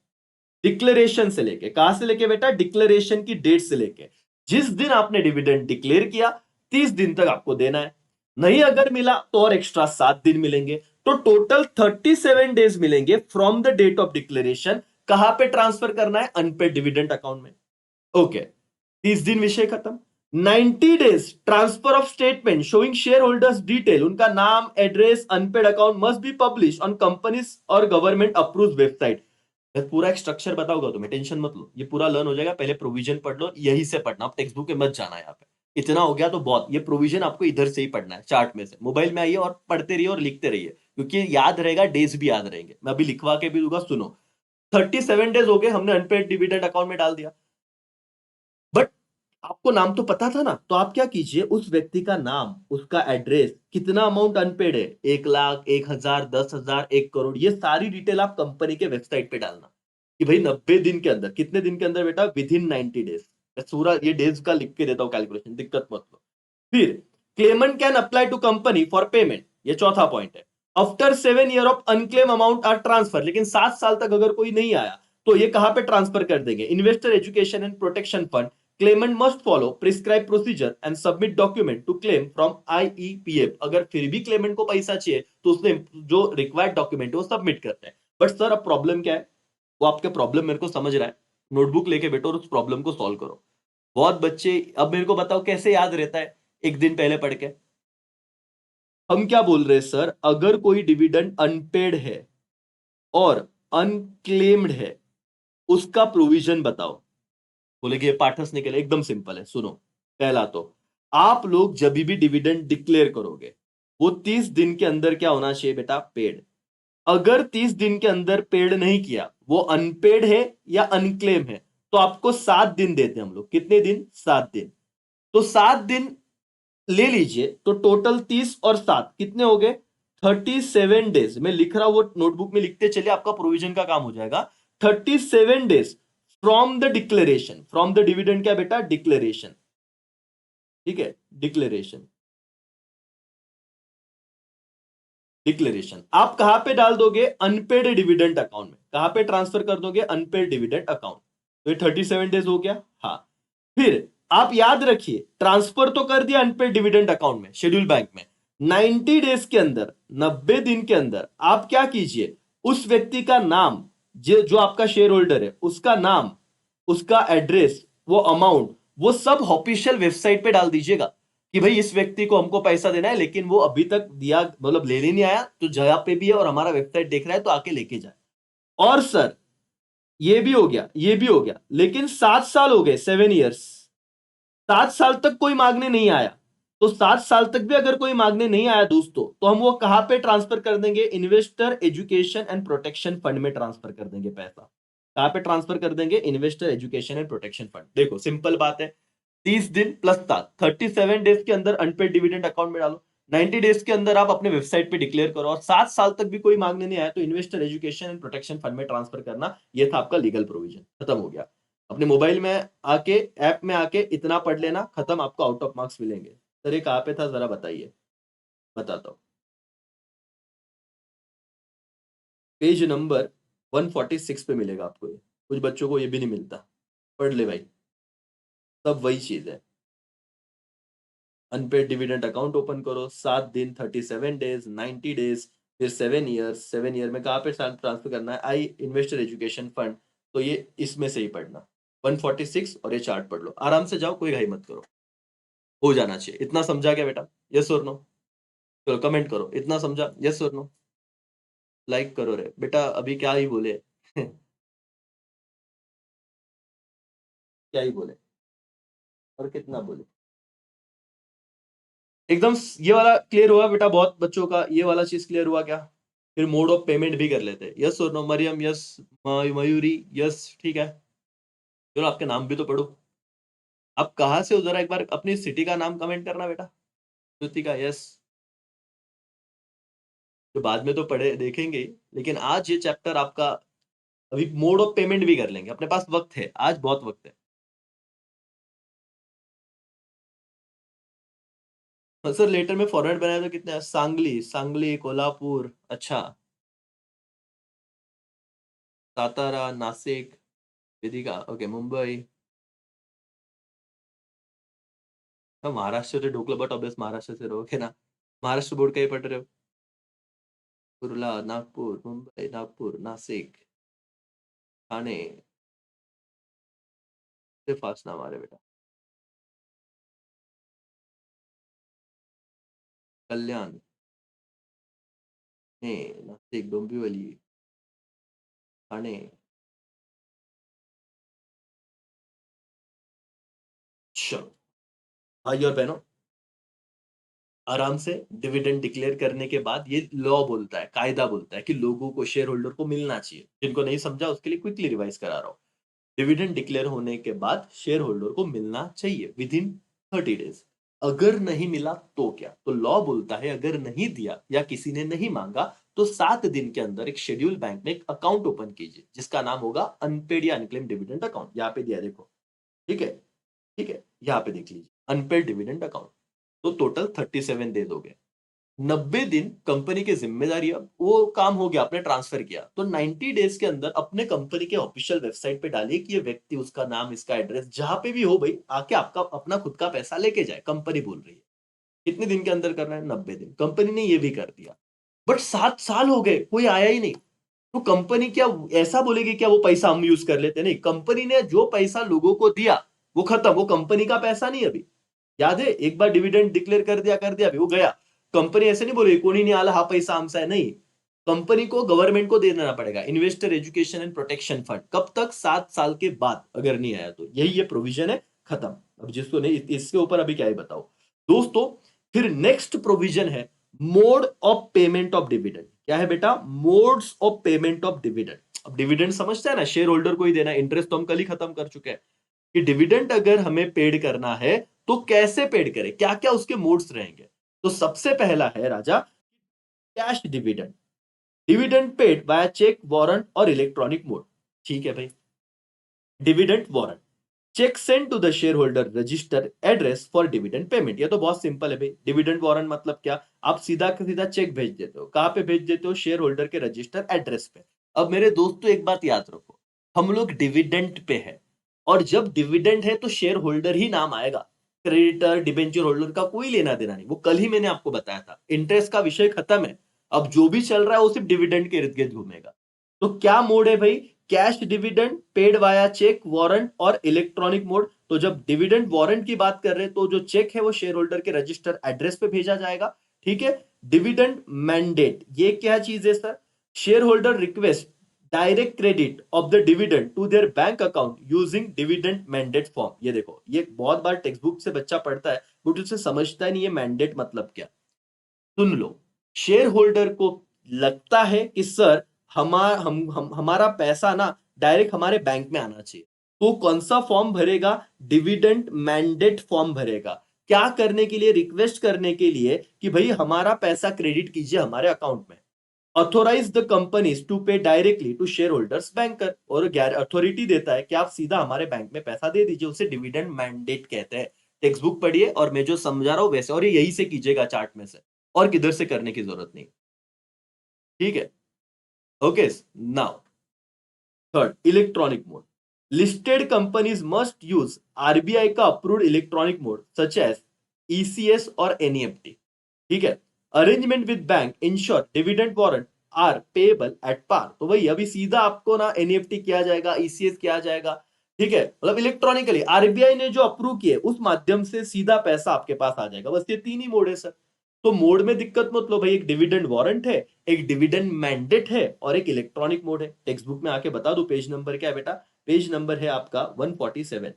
डिक्लेरेशन से लेके, कहां से लेके बेटा? डिक्लेरेशन की डेट से लेके जिस दिन आपने डिविडेंड डिक्लेयर किया 30 दिन तक आपको देना है। नहीं अगर मिला तो और एक्स्ट्रा 7 दिन मिलेंगे, तो टोटल 37 डेज मिलेंगे from the date of declaration. कहां पे ट्रांसफर करना है? अनपेड डिविडेंड अकाउंट में। ओके, 30 दिन विषय खत्म। 90 days transfer of statement showing share holders detail, उनका नाम, address, unpaid account must be publish on companies और गवर्नमेंट अप्रूव वेबसाइट। मैं पूरा एक स्ट्रक्चर बताऊंगा तुम्हें, टेंशन मत लो, ये पूरा लर्न हो जाएगा। पहले प्रोविजन पढ़ लो, यही से पढ़ना, अब टेक्स्ट बुक में मत जाना यहाँ पे। इतना हो गया तो बहुत। ये प्रोविजन आपको इधर से ही पढ़ना है, चार्ट में से। मोबाइल में आइए और पढ़ते रहिए और लिखते रहिए, क्योंकि याद रहेगा, डेज भी याद रहेंगे। मैं अभी लिखवा के भी दूंगा, सुनो। 37 डेज हो गए, हमने अनपेड डिविडेंड अकाउंट में डाल दिया, बट आपको नाम तो पता था ना, तो आप क्या कीजिए, उस व्यक्ति का नाम, उसका एड्रेस, कितना अमाउंट अनपेड है, 1 लाख, 1,000, 10,000, 1 करोड़, ये सारी डिटेल आप कंपनी के वेबसाइट पे डालना कि भाई 90 दिन के अंदर, कितने दिन के अंदर बेटा, विद इन 90 डेज। मैं पूरा ये डेज का लिख के देता हूँ कैलकुलेशन, दिक्कत मत लो। फिर claimant can apply to company for payment, ये चौथा पॉइंट है। After 7 year of unclaim amount are transfer, लेकिन 7 साल तक अगर कोई नहीं आया तो ये कहां पे ट्रांसफर कर देंगे, investor education and protection fund. Claimant must follow prescribe procedure and submit document to claim from IEPF. अगर फिर भी क्लेमेंट को पैसा चाहिए तो उसने जो रिक्वायर्ड डॉक्यूमेंट है वो सबमिट करते हैं। बट सर अब प्रॉब्लम क्या है, वो आपके प्रॉब्लम मेरे को समझ रहा है, नोटबुक लेके बैठो और उस प्रॉब्लम को सॉल्व करो। बहुत बच्चे, अब मेरे को बताओ कैसे याद रहता है एक दिन पहले पढ़ के। हम क्या बोल रहे हैं सर, अगर कोई डिविडेंड अनपेड है और अनक्लेम्ड है, उसका प्रोविजन बताओ। बोलेगे ये पाठस निकले, एकदम सिंपल है, सुनो। पहला तो, आप लोग जब भी डिविडेंड डिक्लेयर करोगे, वो 30 दिन के अंदर क्या होना चाहिए बेटा, पेड। अगर 30 दिन के अंदर पेड नहीं किया, वो अनपेड है या अनक्लेम है, तो आपको 7 दिन देते हैं हम लोग। कितने दिन, 7 दिन। तो 7 दिन ले लीजिए, तो टोटल 30 और 7 कितने हो गए, 37 डेज। मैं लिख रहा हूं, वो नोटबुक में लिखते चलिए, आपका प्रोविजन का काम हो जाएगा। 37 days from the declaration, from the dividend क्या बेटा, डिक्लेरेशन। ठीक है, डिक्लेरेशन। डिक्लेरेशन आप कहां पे डाल दोगे, अनपेड डिविडेंड अकाउंट में। कहां पे ट्रांसफर कर दोगे, अनपेड डिविडेंड अकाउंट। तो ये 37 डेज हो गया। हाँ, फिर आप याद रखिए, ट्रांसफर तो कर दिया अनपेड डिविडेंड अकाउंट में, शेड्यूल बैंक में। 90 डेज के अंदर, 90 दिन के अंदर आप क्या कीजिए, उस व्यक्ति का नाम, जो जो आपका शेयर होल्डर है, उसका नाम, उसका एड्रेस, वो अमाउंट, वो सब ऑफिशियल वेबसाइट पे डाल दीजिएगा कि भाई इस व्यक्ति को हमको पैसा देना है, लेकिन वो अभी तक दिया, मतलब लेने नहीं आया, तो जगह पे भी है और हमारा वेबसाइट देख रहा है, तो आके लेके जाए। और सर, ये भी हो गया, ये भी हो गया, लेकिन 7 साल हो गए, 7 ईयर्स। 7 साल तक कोई मांगने नहीं आया, तो 7 साल तक भी अगर कोई मांगने नहीं आया दोस्तों, तो हम वो कहां पे ट्रांसफर कर देंगे, investor education and protection fund में ट्रांसफर कर देंगे पैसा। कहां पे ट्रांसफर कर देंगे, investor education and protection fund. देखो सिंपल बात है, 30 दिन प्लस 7, 37 डेज के अंदर अनपेड डिविडेंड अकाउंट में डालो। 90 डेज के अंदर आप अपने वेबसाइट पे डिक्लेयर करो, और 7 साल तक भी कोई मांगने नहीं आया तो investor education and protection fund में ट्रांसफर करना। ये था आपका लीगल प्रोविजन, खत्म हो गया। अपने मोबाइल में आके, ऐप में आके इतना पढ़ लेना, खत्म, आपको आउट ऑफ मार्क्स मिलेंगे। सर ये कहाँ पे था जरा बताइए, बताता हूँ। पेज नंबर 146 पे मिलेगा आपको ये। कुछ बच्चों को ये भी नहीं मिलता, पढ़ ले भाई, सब वही चीज है। अनपेड डिविडेंड अकाउंट ओपन करो, 7 दिन, 37 डेज, 90 डेज, फिर 7 ईयर्स। 7 ईयर में कहाँ पे ट्रांसफर करना है, आई इन्वेस्टर एजुकेशन फंड। तो ये इसमें से ही पढ़ना, 146, और ये चार्ट पढ़ लो, आराम से जाओ, कोई घाई मत करो। हो जाना चाहिए। इतना समझा क्या बेटा, यस और नो? चलो कमेंट करो, इतना समझा, यस और नो? लाइक करो रे बेटा, अभी क्या ही बोले क्या ही बोले, और कितना बोले। एकदम ये वाला क्लियर हुआ बेटा, बहुत बच्चों का ये वाला चीज क्लियर हुआ क्या? फिर मोड ऑफ पेमेंट भी कर लेते हैं, यस और no? Mariam yes, Mayuri yes, ठीक है। चलो आपके नाम भी तो पढ़ो। आप कहाँ से हो, जरा एक बार अपनी सिटी का नाम कमेंट करना बेटा। श्रुति का यस, जो बाद में तो पढ़े देखेंगे ही, लेकिन आज ये चैप्टर आपका, अभी मोड ऑफ पेमेंट भी कर लेंगे, अपने पास वक्त है, आज बहुत वक्त है। सर लेटर में फॉर्मेट बनाया तो कितने, सांगली, सांगली, कोल्हापुर, अच्छा, सातारा, नासिक, वेदिका, ओके, मुंबई। हाँ, महाराष्ट्र से ढोकला, बट ऑब्वियस महाराष्ट्र से रहोगे ना, महाराष्ट्र बोर्ड का ही पढ़ रहे हो। कुर्ला, नागपुर, मुंबई, नागपुर, नासिक, ठाणे, से फास्ट नाम आ रहे बेटा, कल्याण, हे, नासिक, डोंबिवली, ठाणे, चलो भाई और बहनों, आराम से डिविडेंड डिक्लेयर करने के बाद ये लॉ बोलता है, कायदा बोलता है कि लोगों को, शेयर होल्डर को मिलना चाहिए। जिनको नहीं समझा उसके लिए क्विकली रिवाइज करा रहा हूँ। डिविडेंड डिक्लेयर होने के बाद शेयर होल्डर को मिलना चाहिए विद इन 30 डेज। अगर नहीं मिला तो क्या? तो लॉ बोलता है अगर नहीं दिया या किसी ने नहीं मांगा तो 7 दिन के अंदर एक शेड्यूल बैंक में एक अकाउंट ओपन कीजिए जिसका नाम होगा अनपेड या अनक्लेम डिविडेंड अकाउंट। यहाँ पे दिया देखो, ठीक है, ठीक है, यहाँ पे देख लीजिए अनपेड डिविडेंड अकाउंट। तो टोटल 37 डेज हो गए। 90 दिन कंपनी की जिम्मेदारी, अब वो काम हो गया, आपने ट्रांसफर किया तो 90 डेज के अंदर अपने कंपनी के ऑफिशियल वेबसाइट पे डालिए कि ये व्यक्ति, उसका नाम, इसका एड्रेस, जहां पे भी हो भाई, आके आपका अपना खुद का पैसा लेके जाए। कंपनी बोल रही है कितने दिन के अंदर करना है? 90 दिन। कंपनी ने ये भी कर दिया। बट 7 साल हो गए, कोई आया ही नहीं। तो कंपनी क्या ऐसा बोलेगी क्या वो पैसा हम यूज कर लेते? नहीं, कंपनी ने जो पैसा लोगों को दिया वो खत्म, वो कंपनी का पैसा नहीं। अभी याद है, एक बार डिविडेंड डिक्लेअर कर दिया अभी वो गया। कंपनी ऐसे नहीं बोलेगी कोणी नहीं आला हा पैसा आमचा है, नहीं। कंपनी को, गवर्नमेंट को दे देना पड़ेगा। Investor education and protection fund कब तक? 7 साल के बाद अगर नहीं आया तो। यही ये प्रोविजन है, खत्म। अब जिसको नहीं, इसके ऊपर अभी क्या ही बताओ दोस्तों। फिर नेक्स्ट प्रोविजन है mode of payment of dividend. क्या है बेटा? Modes of payment of dividend. अब डिविडेंड समझते हैं ना, शेयर होल्डर को ही देना। इंटरेस्ट तो हम कल ही खत्म कर चुके हैं कि डिविडेंड अगर हमें पेड करना है तो कैसे पेड करें, क्या क्या उसके मोड्स रहेंगे। तो सबसे पहला है राजा cash dividend. Dividend paid by cheque, warrant और इलेक्ट्रॉनिक मोड। ठीक है भाई, dividend warrant, cheque send to the share holder register address for dividend payment. ये तो बहुत सिंपल है भाई। डिविडेंड वारंट मतलब क्या? आप सीधा सीधा चेक भेज देते हो। कहां पे भेज देते हो? शेयर होल्डर के रजिस्टर एड्रेस पे। अब मेरे दोस्तों एक बात याद रखो, हम लोग डिविडेंड पे है, और जब डिविडेंड है तो शेयर होल्डर ही नाम आएगा। क्रेडिटर, डिबेंचर होल्डर का कोई लेना देना नहीं। वो कल ही मैंने आपको बताया था, इंटरेस्ट का विषय खत्म है। अब जो भी चल रहा है वो सिर्फ डिविडेंड के इर्द गिर्द घूमेगा। तो क्या मोड है भाई? Cash dividend, paid via cheque, warrant और इलेक्ट्रॉनिक मोड। तो जब डिविडेंड वारंट की बात कर रहे हैं तो जो चेक है वो शेयर होल्डर के रजिस्टर एड्रेस पे भेजा जाएगा। ठीक है। डिविडेंड मैंडेट, ये क्या चीज है sir? Share holder request direct credit of the dividend to their bank account using dividend mandate form. ये देखो, ये बहुत बार टेक्स्ट बुक से बच्चा पढ़ता है बट उसे समझता नहीं है मैंडेट मतलब क्या। सुन लो, शेयर होल्डर को लगता है कि सर हमारा पैसा ना डायरेक्ट हमारे बैंक में आना चाहिए, तो कौन सा फॉर्म भरेगा? डिविडेंड मैंडेट फॉर्म भरेगा। क्या करने के लिए? रिक्वेस्ट करने के लिए कि भाई हमारा पैसा क्रेडिट कीजिए हमारे अकाउंट में। Authorise the companies to pay directly to share holders banker, और अथॉरिटी देता है कि आप सीधा हमारे बैंक में पैसा दे दीजिए। उसे डिविडेंड मैंडेट कहते हैं। टेक्स्ट बुक पढ़िए और मैं जो समझा रहा हूं वैसे, और ये यही से कीजिएगा चार्ट में से, और किधर से करने की जरूरत नहीं। ठीक है, okay. Now third, electronic mode. Listed companies must use RBI का approved electronic mode such as ECS और एनईएफटी। ठीक है। Arrangement with bank insure dividend warrant are payable at par. तो वही अभी सीधा आपको ना एनईएफटी किया जाएगा, ईसीएस किया जाएगा। ठीक है, मतलब इलेक्ट्रॉनिकली आरबीआई ने जो अप्रूव किए उस माध्यम से सीधा पैसा आपके पास आ जाएगा। बस ये तीन ही मोड है सर। तो मोड में दिक्कत मत लो भाई, एक डिविडेंड वारंट है, एक डिविडेंड मैंडेट है और एक इलेक्ट्रॉनिक मोड है। टेक्स्ट बुक में आके बता दो पेज नंबर क्या है बेटा? पेज नंबर है आपका 147।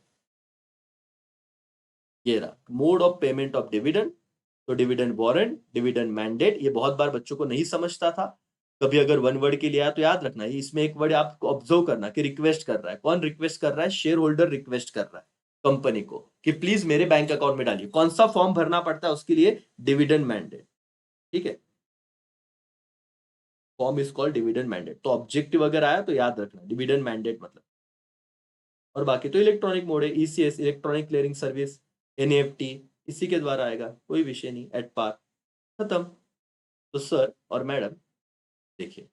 ये रहा mode of payment of dividend. तो डिविडेंड वारंट, डिविडेंड मैंडेट, ये बहुत बार बच्चों को नहीं समझता था। कभी अगर वन वर्ड के लिए आया तो याद रखना, ये इसमें एक वर्ड आपको ऑब्जर्व करना कि रिक्वेस्ट कर रहा है। कौन रिक्वेस्ट कर रहा है? शेयर होल्डर रिक्वेस्ट कर रहा है कंपनी को कि प्लीज मेरे बैंक अकाउंट में डालिए। कौन सा फॉर्म भरना पड़ता है उसके लिए? Dividend mandate. ठीक है, form is called dividend mandate. तो ऑब्जेक्टिव अगर आया तो याद रखना डिविडेंड मैंडेट मतलब। और बाकी तो इलेक्ट्रॉनिक मोड है, ECS, electronic clearing service, NEFT, इसी के द्वारा आएगा, कोई विषय नहीं, एट पार, खत्म। तो सर और मैडम देखिए,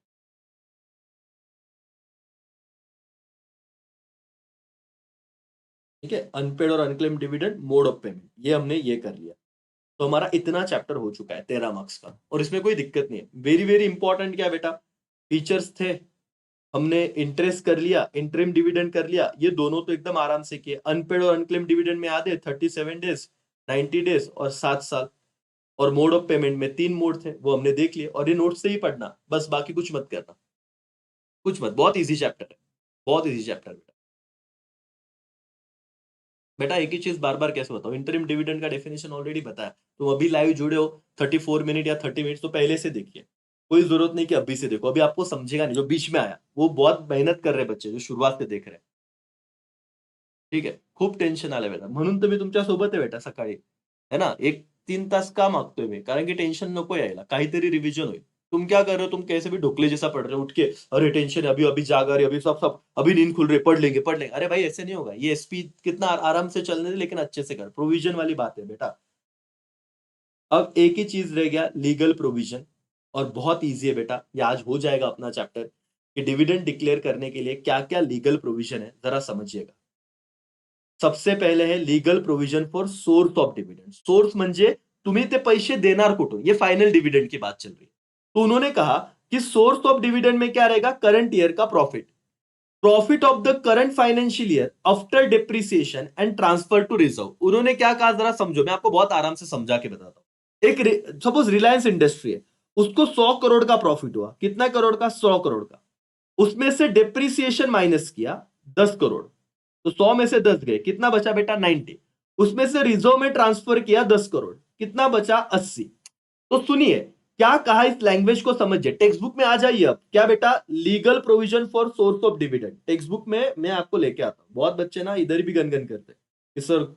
ठीक है, अनपेड और unclaim dividend, mode of payment, ये हमने ये कर लिया। तो हमारा इतना चैप्टर हो चुका है 13 मार्क्स का, और इसमें कोई दिक्कत नहीं है। वेरी वेरी इंपॉर्टेंट क्या बेटा? फीचर्स थे, हमने इंटरेस्ट कर लिया, इंटरिम डिविडेंड कर लिया, ये दोनों तो एकदम आराम से किए। अनपेड और अनक्लेम डिविडेंड में याद है 37 डेज, 90 डेज और 7 साल। और मोड ऑफ पेमेंट में 3 मोड थे, वो हमने देख लिए। और ये नोट से ही पढ़ना बस, बाकी कुछ मत करना, कुछ मत। बहुत इजी चैप्टर है, बहुत इजी चैप्टर है। बेटा एक ही चीज बार बार कैसे बताओ, इंटरिम डिविडेंड का डेफिनेशन ऑलरेडी बताया, तुम अभी लाइव जुड़े हो 34 मिनट या 30 मिनट तो पहले से देखिए, कोई जरूरत नहीं कि अभी से देखो, अभी आपको समझेगा नहीं, जो बीच में आया वो बहुत मेहनत कर रहे बच्चे जो शुरुआत से देख रहे हैं, ठीक आहे. खूप टेन्शन आलं बेटा, म्हणून तर मी तुमच्या सोबत आहे बेटा सकाळी, है ना. 1-3 तास का मागतोय मी, कारण की टेन्शन नको यायला, काहीतरी रिव्हिजन होईल. तुम क्या कर रहे हो, तुम कैसे भी ढोकले जैसा पढ़ रहे हो उठ के, अरे टेंशन है, अभी अभी जाग आ रही है, अभी सब सब अभी नींद खुल रही है, पढ़ लेंगे. अरे भाई ऐसे नहीं होगा, ये एसपी कितना आराम से चलने दे, लेकिन अच्छे से कर, प्रोविजन वाली बात है बेटा. अब एक ही चीज रह गया, लीगल प्रोविजन, और बहुत ईजी है बेटा, ये आज हो जाएगा अपना चैप्टर, कि डिविडेंड डिक्लेयर करने के लिए क्या क्या लीगल प्रोविजन है, जरा समझिएगा. सबसे पहले है legal provision for source of dividend. Source म्हणजे तुम्ही ते पैसे देणार कुठून, ये फाइनल डिविडेंड की बात चल रही है. तो उन्होंने कहा कि सोर्स ऑफ डिविडेंड में क्या रहेगा, करंट ईयर का profit, profit of the current financial year after depreciation and transfer to reserve. उन्होंने क्या कहा जरा समझो, मैं आपको बहुत आराम से समझा के बताता हूं. एक सपोज रिलायंस इंडस्ट्री है, उसको 100 करोड़ का प्रॉफिट हुआ, कितना करोड़ का, 100 करोड़ का. उसमें से डिप्रिसिएशन माइनस किया 10 करोड़, तो 100 में से 10 गए, कितना बचा बेटा, 90. उसमें से रिजर्व में ट्रांसफर किया 10 करोड़, कितना बचा, 80. तो सुनिए क्या कहा, इस लैंग्वेज को समझिए, टेक्स्ट बुक में आ जाइए. अब क्या बेटा, legal provision for source of dividend, text book में मैं आपको लेके आता हूं. बहुत बच्चे ना इधर भी गन करते हैं कि सर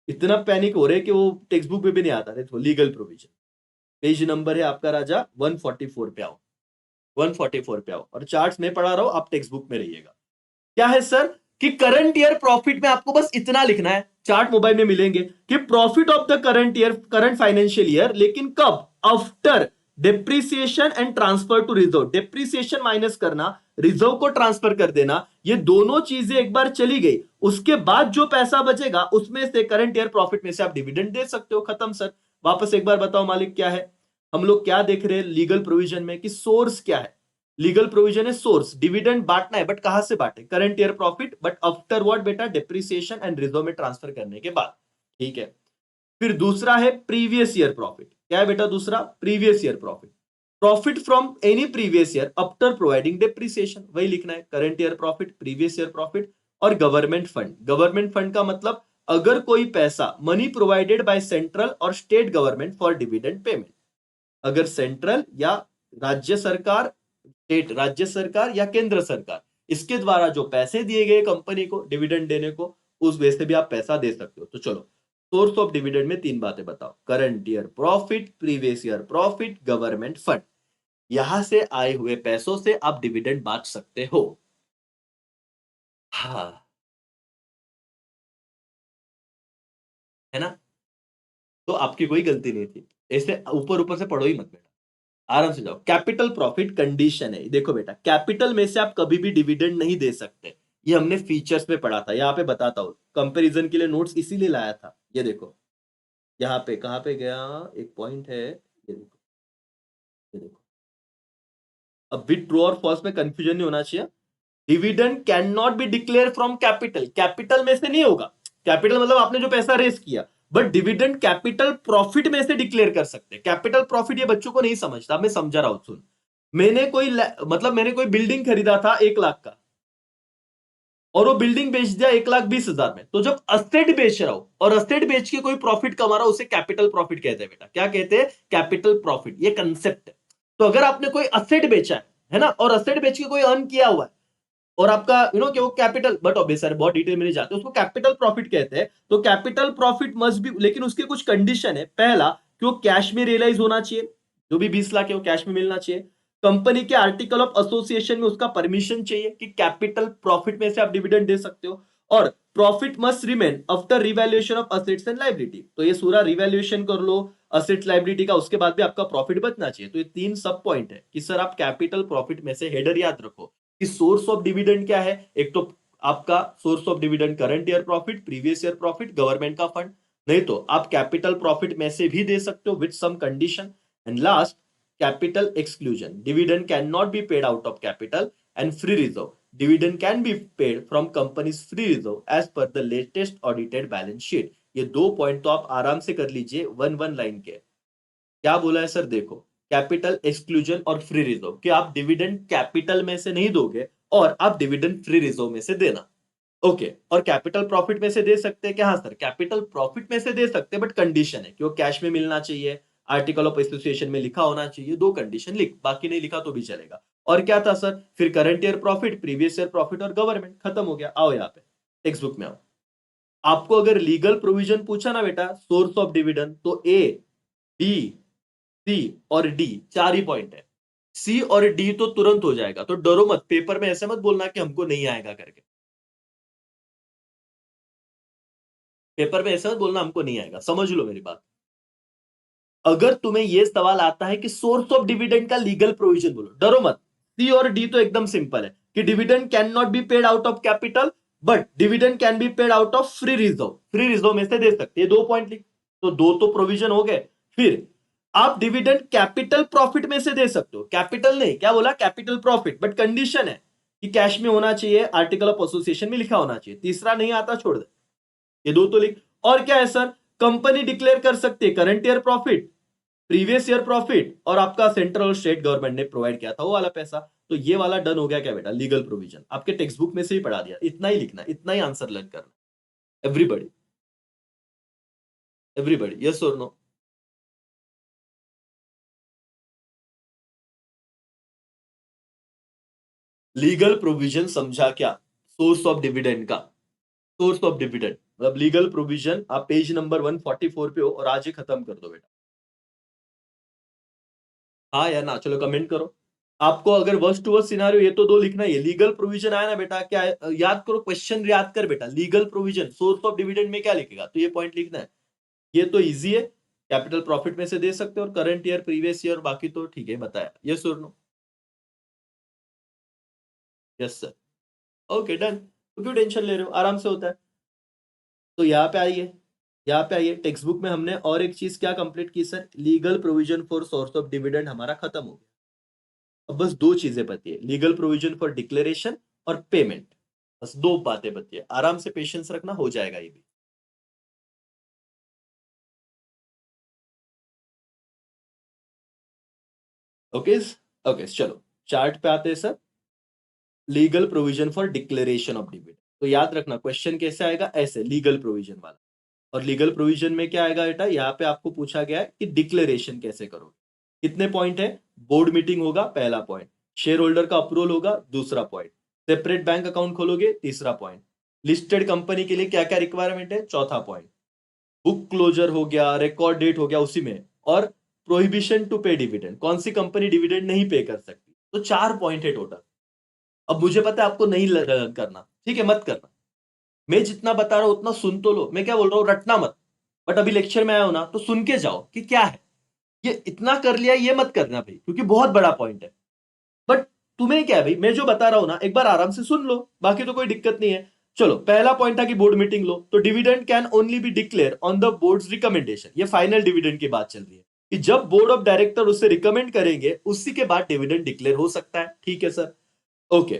इतना पैनिक हो रहे कि वो टेक्स्ट बुक में भी नहीं आता. देखो लीगल प्रोविजन, पेज नंबर है आपका राजा 144 पे आओ, 144 पे आओ, और चार्ट्स में पढ़ा रहा हूं, आप टेक्स्ट बुक में रहिएगा. क्या है सर, कि करंट ईयर प्रॉफिट में आपको बस इतना लिखना है, चार्ट मोबाइल में मिलेंगे, कि profit of the current year, current financial year, लेकिन कब, after depreciation and transfer to reserve. Depreciation minus करना, रिजर्व को ट्रांसफर कर देना, ये दोनों चीजें एक बार चली गई, उसके बाद जो पैसा बचेगा उसमें से करंट ईयर प्रॉफिट में से आप डिविडेंड दे सकते हो. खत्म सर. वापस एक बार बताओ मालिक क्या है, हम लोग क्या देख रहे हैं लीगल प्रोविजन में, कि सोर्स क्या है. लीगल प्रोविजन है सोर्स, डिविडेंड बांटना है, बट कहां से बांटे, current year profit, but after what बेटा, डिप्रिसिएशन एंड रिजर्व में ट्रांसफर करने के बाद. ठीक है. फिर दूसरा है प्रीवियस ईयर प्रॉफिट. क्या है बेटा दूसरा, previous year profit, profit from any previous year after providing depreciation. वही लिखना है, current year profit, previous year profit. और गवर्नमेंट फंड, गवर्नमेंट फंड का मतलब अगर कोई पैसा, मनी प्रोवाइडेड बाय सेंट्रल और state government for dividend payment, अगर सेंट्रल या राज्य सरकार, स्टेट राज्य सरकार या केंद्र सरकार, इसके द्वारा जो पैसे दिए गए कंपनी को डिविडेंड देने को, उस वे से भी आप पैसा दे सकते हो. तो चलो, सोर्स ऑफ डिविडेंड में 3 बातें बताओ, current year profit, previous year profit, government fund. यहां से आए हुए पैसों से आप डिविडेंड बांट सकते हो. हाँ, है ना. तो आपकी कोई गलती नहीं थी, ऐसे ऊपर ऊपर से पढ़ो ही मत बेटा, आराम से जाओ. कैपिटल प्रॉफिट कंडीशन है, देखो बेटा, कैपिटल में से आप कभी भी डिविडेंड नहीं दे सकते. ये हमने फीचर्स में पढ़ा था, यहां पे बताता हूं, कंपैरिजन के लिए नोट्स इसीलिए लाया था. ये देखो, यहाँ पे कहां पे गया, एक पॉइंट है, ये देखो, ये देखो. अब विद ट्रू और फॉल्स में कंफ्यूजन नहीं होना चाहिए. Dividend can not be declare from capital, capital में से नहीं होगा. कैपिटल मतलब आपने जो पैसा रेस किया, बट डिविडेंड कैपिटल प्रॉफिट में से डिक्लेयर कर सकते हैं. कैपिटल प्रॉफिट ये बच्चों को नहीं समझता, मैं समझा रहा हूं. सुन, मैंने कोई बिल्डिंग खरीदा था 1 लाख का, और वो बिल्डिंग बेच दिया 1,20,000 में. तो जब असेट बेच रहा हूं और असेट बेच के कोई प्रॉफिट कमा रहा हूं, उसे कैपिटल प्रॉफिट कहते हैं बेटा. क्या कहते हैं, कैपिटल प्रॉफिट. ये कंसेप्ट है. तो अगर आपने कोई असेट बेचा है ना, और असेट बेच के कोई अर्न किया हुआ है, और आपका कि वो कैपिटल, बट ऑब्वियस बहुत डिटेल में नहीं जाते, उसको कैपिटल प्रॉफिट कहते हैं. तो कैपिटल प्रॉफिट मस्ट बी, लेकिन उसके कुछ कंडीशन है. पहला, कि वो कैश में रियलाइज होना चाहिए, जो भी 20 लाख है वो कैश में मिलना चाहिए. कंपनी के आर्टिकल ऑफ एसोसिएशन में उसका परमिशन चाहिए कि कैपिटल प्रॉफिट में से आप डिविडेंड दे सकते हो. और profit must remain after revaluation of assets and liability. तो ये पूरा रिवैल्यूएशन कर लो असेट्स लायबिलिटी का, उसके बाद भी आपका प्रॉफिट बचना चाहिए. तो ये 3 सब पॉइंट है कि सर आप कैपिटल प्रॉफिट में से, हेडर याद रखो कि सोर्स ऑफ डिविडेंड क्या है. एक तो आपका source of dividend current year profit, previous year profit, government का फंड. नहीं तो आप कैपिटल प्रॉफिट में से भी दे सकते हो with some condition. And last, capital exclusion, dividend cannot be paid out of capital. And free reserve, dividend can be paid from company's free reserve as per the latest audited balance sheet. ये 2 point तो आप आराम से कर लीजिए, one line के. क्या बोला है सर, देखो, कैपिटल एक्सक्लूजन और फ्री रिजर्व, कि आप डिविडेंड कैपिटल में से नहीं दोगे और आप डिविडेंड फ्री रिजर्व में से देना. ओके, और कैपिटल प्रॉफिट में से दे सकते हैं क्या? हाँ सर, कैपिटल प्रॉफिट में से दे सकते हैं, बट कंडीशन है कि वो कैश में मिलना चाहिए, आर्टिकल ऑफ एसोसिएशन में लिखा होना चाहिए, दो कंडीशन लिख, बाकी नहीं लिखा तो भी चलेगा। और क्या था सर? फिर current year profit, previous year profit और गवर्नमेंट, खत्म हो गया। आओ यहाँ पे टेक्स्ट बुक में आओ। आपको अगर लीगल प्रोविजन पूछा ना बेटा, सोर्स ऑफ डिविडेंड, तो ए, बी, सी और डी, चार ही पॉइंट है। सी और डी तो तुरंत हो जाएगा, तो डरो मत, पेपर में ऐसे मत बोलना कि हमको नहीं आएगा करके। पेपर में ऐसा मत बोलना हमको नहीं आएगा, समझ लो मेरी बात। अगर तुम्हें यह सवाल आता है कि सोर्स ऑफ डिविडेंड का लीगल प्रोविजन बोलो, डरो मत। सी और डी तो एकदम सिंपल है कि dividend can not be paid out of capital, but dividend can B paid out of free reserve. Free reserve में से दे सकते हैं, दो पॉइंट लिख, तो दो तो प्रोविजन हो गए। फिर आप डिविडेंड कैपिटल प्रॉफिट में से दे सकते हो, कैपिटल नहीं, क्या बोला? कैपिटल प्रॉफिट, बट कंडीशन है कि कैश में होना चाहिए, आर्टिकल ऑफ एसोसिएशन में लिखा होना चाहिए। तीसरा नहीं आता, छोड़ दे, ये दो तो लिख। और क्या है सर? कंपनी डिक्लेयर कर सकती है current year profit, previous year profit, और आपका सेंट्रल और स्टेट गवर्नमेंट ने प्रोवाइड किया था वो वाला पैसा। तो ये वाला डन हो गया क्या बेटा? Legal provision. आपके टेक्स्ट बुक में से ही पढ़ा दिया, इतना ही लिखना, इतना ही आंसर लर्न करना। एवरीबडी, एवरीबडी, यस और नो? लीगल प्रोविजन समझा क्या? सोर्स ऑफ डिविडेंड का, सोर्स ऑफ डिविडेंड मतलब लीगल प्रोविजन। आप पेज नंबर 144 पे हो और आज ही खत्म कर दो बेटा। हाँ या ना? चलो कमेंट करो। आपको अगर वर्स्ट टू वर्स्ट सिनारियो ये तो दो लिखना ही है। लीगल प्रोविजन आया ना बेटा, क्या है? याद करो, क्वेश्चन याद कर बेटा। Legal provision, source of dividend में क्या लिखेगा? तो ये पॉइंट लिखना है। ये तो इजी है, कैपिटल प्रॉफिट में से दे सकते हो, और करंट ईयर, प्रीवियस ईयर, बाकी तो ठीक है, बताया। यस और no? Yes sir. Okay done. तो क्यों टेंशन ले रहे हो, आराम से होता है। तो यहाँ पे आइए, यहाँ पे आइए, टेक्स्ट बुक में हमने और एक चीज क्या कंप्लीट की sir? Legal provision for source of dividend हमारा खत्म हो गया। अब बस दो चीजें बची है, लीगल प्रोविजन फॉर डिक्लेरेशन और पेमेंट। बस दो बातें बची है, आराम से पेशेंस रखना, हो जाएगा ये भी। ओके ओके, चलो चार्ट पे आते हैं sir. Legal provision for declaration of dividend, तो याद रखना क्वेश्चन कैसे आएगा, ऐसे लीगल प्रोविजन वाला। और लीगल प्रोविजन में क्या आएगा बेटा? यहाँ पे आपको पूछा गया है कि डिक्लेरेशन कैसे करोगे। कितने पॉइंट है? बोर्ड मीटिंग होगा, पहला पॉइंट। शेयर होल्डर का अप्रूवल होगा, दूसरा पॉइंट। सेपरेट बैंक अकाउंट खोलोगे, तीसरा पॉइंट। लिस्टेड कंपनी के लिए क्या क्या रिक्वायरमेंट है, चौथा पॉइंट। बुक क्लोजर हो गया, रिकॉर्ड डेट हो गया उसी में, और प्रोहिबिशन टू पे डिविडेंड, कौन सी कंपनी डिविडेंड नहीं पे कर सकती। तो चार पॉइंट है टोटल। अब मुझे पता है आपको नहीं करना, ठीक है, मत करना। मैं जितना बता रहा हूं उतना सुन तो लो। मैं क्या बोल रहा हूं, रटना मत। बट अभी लेक्चर में आया हो ना, तो सुन के जाओ कि क्या है। ये इतना कर लिया, ये मत करना भाई, क्योंकि बहुत बड़ा पॉइंट है। बट तुम्हें क्या है भाई, मैं जो बता रहा हूं ना, एक बार आराम से सुन लो, बाकी तो कोई दिक्कत नहीं है। चलो, पहला पॉइंट था कि बोर्ड मीटिंग लो, तो dividend can only be declare on the boards recommendation. ये फाइनल डिविडेंड की बात चल रही है कि जब बोर्ड ऑफ डायरेक्टर उससे रिकमेंड करेंगे, उसी के बाद डिविडेंड डिक्लेयर हो सकता है। ठीक है सर, ओके।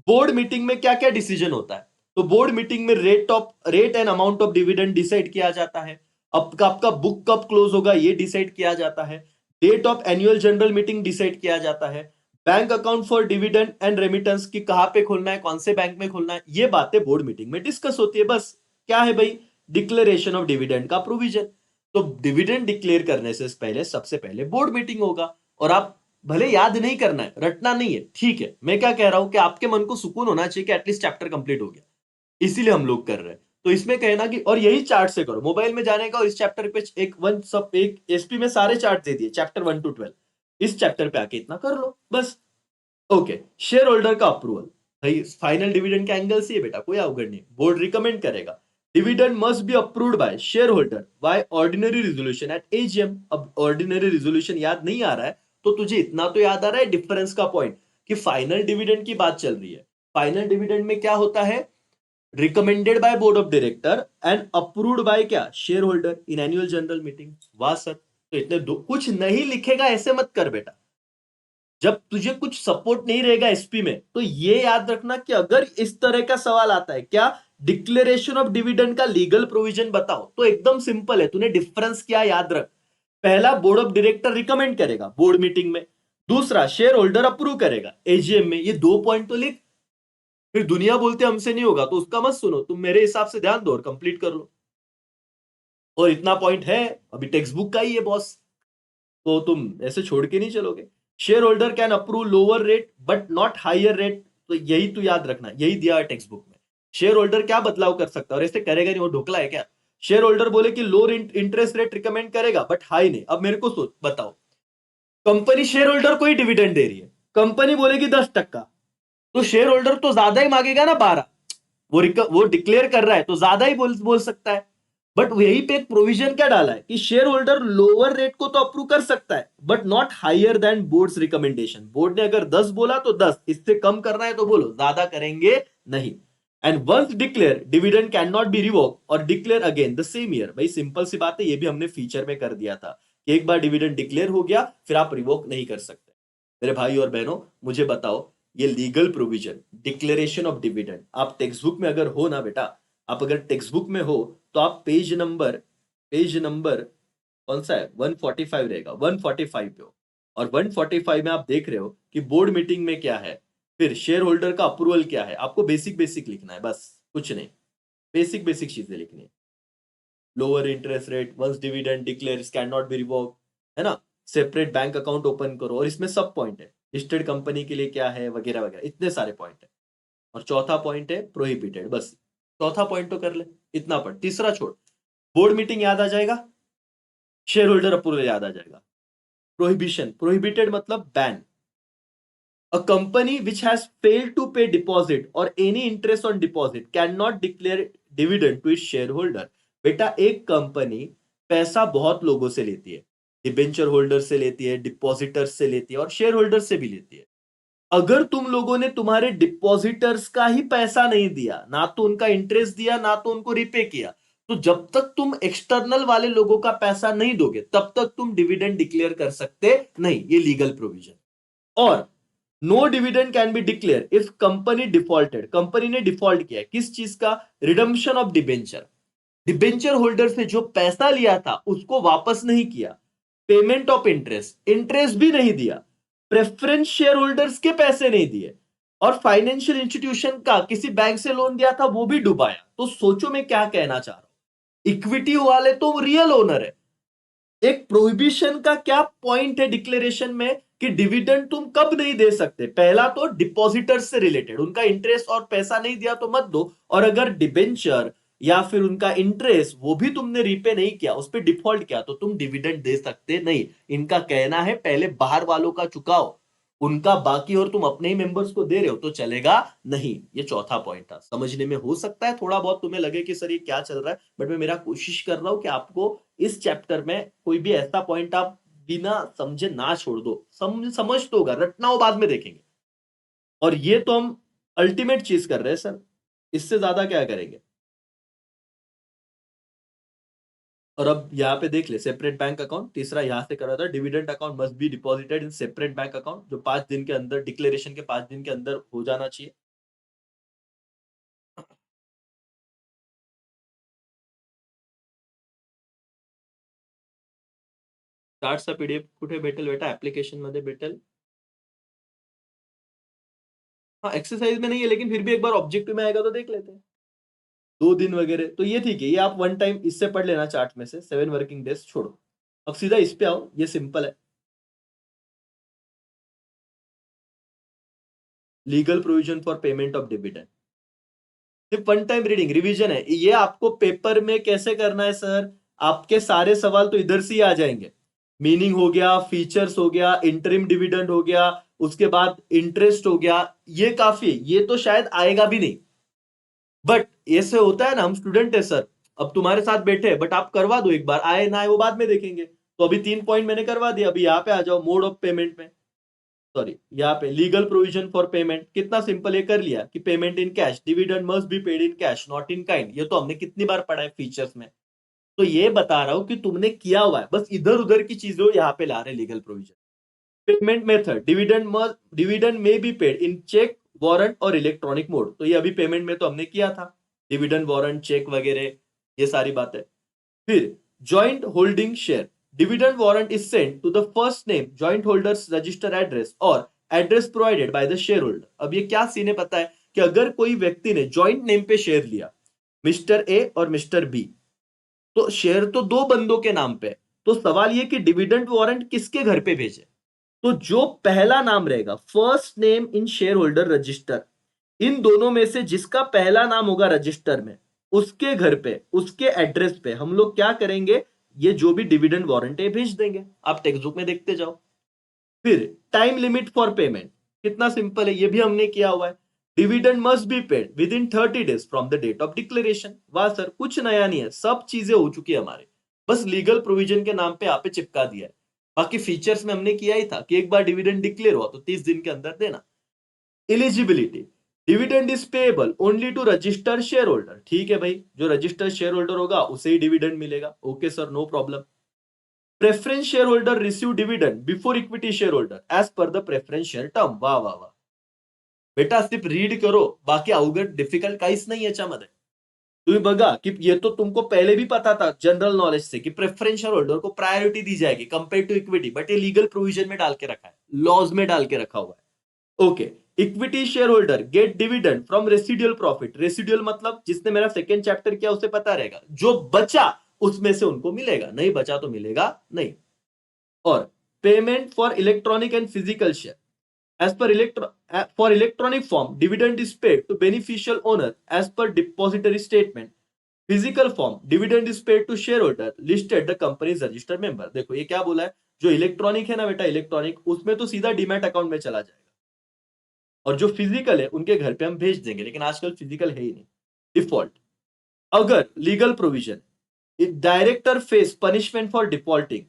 बोर्ड मीटिंग में क्या क्या डिसीजन होता है? तो बोर्ड मीटिंग में rate and amount of dividend decide किया जाता है। आपका बुक कब क्लोज होगा ये डिसाइड किया जाता है। Date of annual general meeting decide किया जाता है। Bank account for dividend and remittance की कहां पे खोलना है, कौन से बैंक में खोलना है, ये बातें बोर्ड मीटिंग में डिस्कस होती है। बस क्या है भाई? डिक्लेरेशन ऑफ डिविडेंड का प्रोविजन। तो डिविडेंड डिक्लेयर करने से पहले सबसे पहले बोर्ड मीटिंग होगा। और आप भले याद नहीं करना है, रटना नहीं है, ठीक है। मैं क्या कह रहा हूं कि आपके मन को सुकून होना चाहिए कि एटलीस्ट चैप्टर कंप्लीट हो गया, इसीलिए हम लोग कर रहे हैं। तो इसमें कहना कि, और यही चार्ट से करो, मोबाइल में जाने का, और इस चैप्टर पे एक एसपी में सारे चार्ट दे दिए, चैप्टर 1 to 12। इस चैप्टर पे आके इतना कर लो बस। ओके, शेयर होल्डर का अप्रूवल, भाई फाइनल डिविडेंड के एंगल से बेटा, कोई अवगढ़ नहीं, बोर्ड रिकमेंड करेगा। Dividend must be approved by share holder by ordinary resolution at AGM. अब ऑर्डिनरी रिजोल्यूशन याद नहीं आ रहा है, तो तुझे इतना तो याद आ रहा है डिफरेंस का पॉइंट, कि फाइनल डिविडेंड की बात चल रही है। फाइनल डिविडेंड में क्या होता है? Recommended by board of director and approved by क्या, share holder in annual general meeting. वाह सर, तो इतने दो, कुछ नहीं लिखेगा ऐसे मत कर बेटा। जब तुझे कुछ सपोर्ट नहीं रहेगा एसपी में, तो ये याद रखना कि अगर इस तरह का सवाल आता है, क्या डिक्लेरेशन ऑफ डिविडेंड का लीगल प्रोविजन बताओ, तो एकदम सिंपल है, तूने डिफरेंस क्या याद रख। पहला, बोर्ड ऑफ डायरेक्टर रिकमेंड करेगा बोर्ड मीटिंग में। दूसरा, शेयर होल्डर अप्रूव करेगा एजीएम में। ये दो पॉइंट तो लिख। फिर दुनिया बोलते हमसे नहीं होगा तो उसका मत सुनो, तुम मेरे हिसाब से ध्यान दो और कंप्लीट कर लो। और इतना पॉइंट है, अभी टेक्स्ट बुक का ही है बॉस, तो तुम ऐसे छोड़ के नहीं चलोगे। Share holder can approve lower rate but not higher rate, तो यही तो याद रखना, यही दिया है टेक्स्ट बुक में। शेयर होल्डर क्या बदलाव कर सकता है और ऐसे करेगा नहीं, वो ढोकला है क्या? शेयर होल्डर बोले कि लोअर इंटरेस्ट रेट रिकमेंड करेगा बट हाई नहीं। अब मेरे को सोच बताओ, कंपनी शेयर होल्डर को ही डिविडेंड दे रही है, कंपनी बोलेगी 10%, तो शेयर होल्डर तो ज्यादा ही मांगेगा ना, 12। वो डिक्लेयर कर रहा है तो ज्यादा ही बोल सकता है। बट यही पे एक प्रोविजन क्या डाला है कि शेयर होल्डर लोअर रेट को तो अप्रूव कर सकता है but not higher than board's recommendation. Board ने अगर 10 बोला तो 10, इससे कम करना है तो बोलो, ज्यादा करेंगे नहीं। And once declare dividend can not be revoke और declare again the same year. भाई सिंपल सी बात है, ये भी हमने फीचर में कर दिया था कि एक बार डिविडेंड डिक्लेयर हो गया फिर आप रिवोक नहीं कर सकते। मेरे भाई और बहनों, मुझे बताओ, ये legal provision declaration of dividend आप टेक्स्ट बुक में अगर हो ना बेटा, आप अगर टेक्स्ट बुक में हो तो आप पेज नंबर कौन सा है, 145 रहेगा, 145 पे हो। और 145 में आप देख रहे हो कि बोर्ड मीटिंग में क्या है, फिर शेयर होल्डर का अप्रूवल क्या है। आपको बेसिक बेसिक लिखना है, बस कुछ नहीं, बेसिक बेसिक चीजें लिखनी है। Lower interest rate, once dividend declare can not be revoke, है ना। सेपरेट बैंक अकाउंट ओपन करो, और इसमें सब पॉइंट है, लिस्टेड कंपनी के लिए क्या है वगैरह वगैरह, इतने सारे पॉइंट है। और चौथा पॉइंट है प्रोहिबिटेड, बस चौथा पॉइंट तो कर ले, इतना पढ़, तीसरा छोड़। बोर्ड मीटिंग याद आ जाएगा, शेयर होल्डर अप्रूवल याद आ जाएगा। प्रोहिबिशन, प्रोहिबिटेड मतलब ban. A company which has failed to pay deposit or any interest on deposit cannot declare dividend to its shareholder। बेटा एक कंपनी पैसा बहुत लोगों से लेती है, डिबेंचर होल्डर से लेती है, डिपॉजिटर्स से लेती है और शेयर होल्डर से भी लेती है। अगर तुम लोगों ने तुम्हारे डिपॉजिटर्स का ही पैसा नहीं दिया, ना तो उनका इंटरेस्ट दिया ना तो उनको रिपे किया, तो जब तक तुम एक्सटर्नल वाले लोगों का पैसा नहीं दोगे तब तक तुम डिविडेंड डिक्लेयर कर सकते नहीं, ये लीगल प्रोविजन। और no dividend can be declare if company defaulted, company ने डिफॉल्ट किया है किस चीज का, redemption of debenture, debenture holder से जो पैसा लिया था उसको वापस नहीं किया, पेमेंट ऑफ इंटरेस्ट, इंटरेस्ट भी नहीं दिया, प्रेफरेंस शेयर होल्डर्स के पैसे नहीं दिए, और फाइनेंशियल इंस्टीट्यूशन का किसी बैंक से लोन दिया था वो भी डुबाया। तो सोचो मैं क्या कहना चाह रहा हूं, इक्विटी वाले तो रियल ओनर है। एक प्रोहिबिशन का क्या पॉइंट है डिक्लेरेशन में कि डिविडेंड तुम कब नहीं दे सकते, पहला तो डिपॉजिटर्स से रिलेटेड, उनका इंटरेस्ट और पैसा नहीं दिया तो मत दो, और अगर डिबेंचर या फिर उनका इंटरेस्ट वो भी तुमने रीपे नहीं किया, उस पर डिफॉल्ट किया, तो तुम डिविडेंड दे सकते नहीं। इनका कहना है पहले बाहर वालों का चुकाओ, उनका बाकी और तुम अपने ही मेंबर्स को दे रहे हो तो चलेगा नहीं। ये चौथा पॉइंट था। समझने में हो सकता है थोड़ा बहुत तुम्हें लगे कि सर ये क्या चल रहा है, बट मैं मेरा कोशिश कर रहा हूं कि आपको इस चैप्टर में कोई भी ऐसा पॉइंट आप बिना समझे ना छोड़ दो। समझ तो होगा, रटना हो बाद में देखेंगे। और ये तो हम अल्टीमेट चीज कर रहे हैं सर, इससे ज्यादा क्या करेंगे। और अब यहाँ पे देख ले, सेपरेट बैंक अकाउंट, तीसरा यहां से कर रहा था, dividend account must be deposited in separate bank account, जो 5 दिन के अंदर, डिक्लेरेशन के 5 दिन के अंदर हो जाना चाहिए। चार्टचा पीडीएफ कुठे भेटेल बेटा, एप्लीकेशन मध्ये भेटेल। हाँ एक्सरसाइज में नहीं है, लेकिन फिर भी एक बार ऑब्जेक्टिव में आएगा तो देख लेते हैं। 2 दिन वगैरह तो ये ठीक है, ये आप वन टाइम इससे पढ़ लेना चार्ट में से, 7 वर्किंग डेज छोड़ो। अब सीधा इस पे आओ, ये सिंपल है। Legal provision for payment of dividend, सिर्फ वन टाइम रीडिंग, रिवीजन है ये। आपको पेपर में कैसे करना है सर, आपके सारे सवाल तो इधर से ही आ जाएंगे। मीनिंग हो गया, फीचर्स हो गया, इंटरिम डिविडेंड हो गया, उसके बाद इंटरेस्ट हो गया, ये काफी है। ये तो शायद आएगा भी नहीं, बट ऐसे होता है ना, हम स्टूडेंट है सर, अब तुम्हारे साथ बैठे, बट आप करवा दो एक बार, आए ना आए वो बाद में देखेंगे। तो अभी 3 पॉइंट मैंने करवा दिया, अभी यहाँ पे आ जाओ मोड ऑफ पेमेंट में। सॉरी, यहाँ पे लीगल प्रोविजन फॉर पेमेंट, कितना सिंपल ये कर लिया कि payment in cash, dividend must be paid in cash not in kind, ये तो हमने कितनी बार पढ़ा है फीचर्स में। तो ये बता रहा हूं कि तुमने किया हुआ है, बस इधर उधर की चीजों यहाँ पे ला रहे legal provision. Payment method, dividend may be paid in cheque, warrant और इलेक्ट्रॉनिक मोड, तो ये अभी पेमेंट में तो हमने किया था, डिविडेंड वारंट चेक वगैरह, ये सारी बातें। फिर joint holding share, dividend warrant is sent to the first name joint holders register address और address provided by the share holder. अब ये क्या सीन है पता है, कि अगर कोई व्यक्ति ने जॉइंट नेम पे शेयर लिया, मिस्टर ए और मिस्टर बी, तो शेयर तो दो बंदों के नाम पे, तो सवाल ये कि डिविडेंड वारंट किसके घर पे भेजे? तो जो पहला नाम रहेगा, first name in share holder register, इन दोनों में से जिसका पहला नाम होगा रजिस्टर में, उसके घर पे, उसके एड्रेस पे हम लोग क्या करेंगे, ये जो भी डिविडेंड वारंट है भेज देंगे। आप टेक्स्ट बुक में देखते जाओ। फिर टाइम लिमिट फॉर पेमेंट, कितना सिंपल है, ये भी हमने किया हुआ है। Dividend must be paid with in 30 days from the date of declaration. वाह सर, कुछ नया नहीं है, सब चीजें हो चुकी है हमारे, बस लीगल प्रोविजन के नाम पे आप पे चिपका दिया है। बाकी फीचर्स में हमने किया ही था कि एक बार डिविडेंड डिक्लेयर हुआ तो 30 दिन के अंदर देना। Eligibility, dividend is payable only to registered share holder. ठीक है भाई, जो रजिस्टर्ड शेयर होल्डर होगा उसे ही डिविडेंड मिलेगा। Okay sir, no problem. Preference share holder receive dividend before equity share holder as per the preference share term. वाह वाह वाह बेटा, सिर्फ रीड करो, बाकी अवघड डिफिकल्ट काहीच नाही याच्यामध्ये। तुम्ही बघा की ये तो तुमको पहले भी पता था जनरल नॉलेज से कि प्रेफरेंस शेयर होल्डर को प्रायोरिटी दी जाएगी कंपेयर टू इक्विटी, बट ये लीगल प्रोविजन में डाल के रखा है, लॉज में डाल के रखा हुआ है। Okay, equity share holder gate dividend from residual profit. Residual मतलब जिसने मेरा सेकेंड चैप्टर किया उसे पता रहेगा, जो बचा उसमें से उनको मिलेगा, नहीं बचा तो मिलेगा नहीं। और payment for electronic and physical share, as per for electronic form dividend is paid to beneficial owner as per depository statement, physical form dividend is paid to shareholder listed the company's registered member। देखो ये क्या बोला है, जो electronic है ना बेटा, electronic, उसमें तो सीधा डीमैट अकाउंट में चला जाएगा, और जो फिजिकल है उनके घर पे हम भेज देंगे, लेकिन आजकल फिजिकल है ही नहीं डिफॉल्ट। अगर legal provision, director face punishment for defaulting,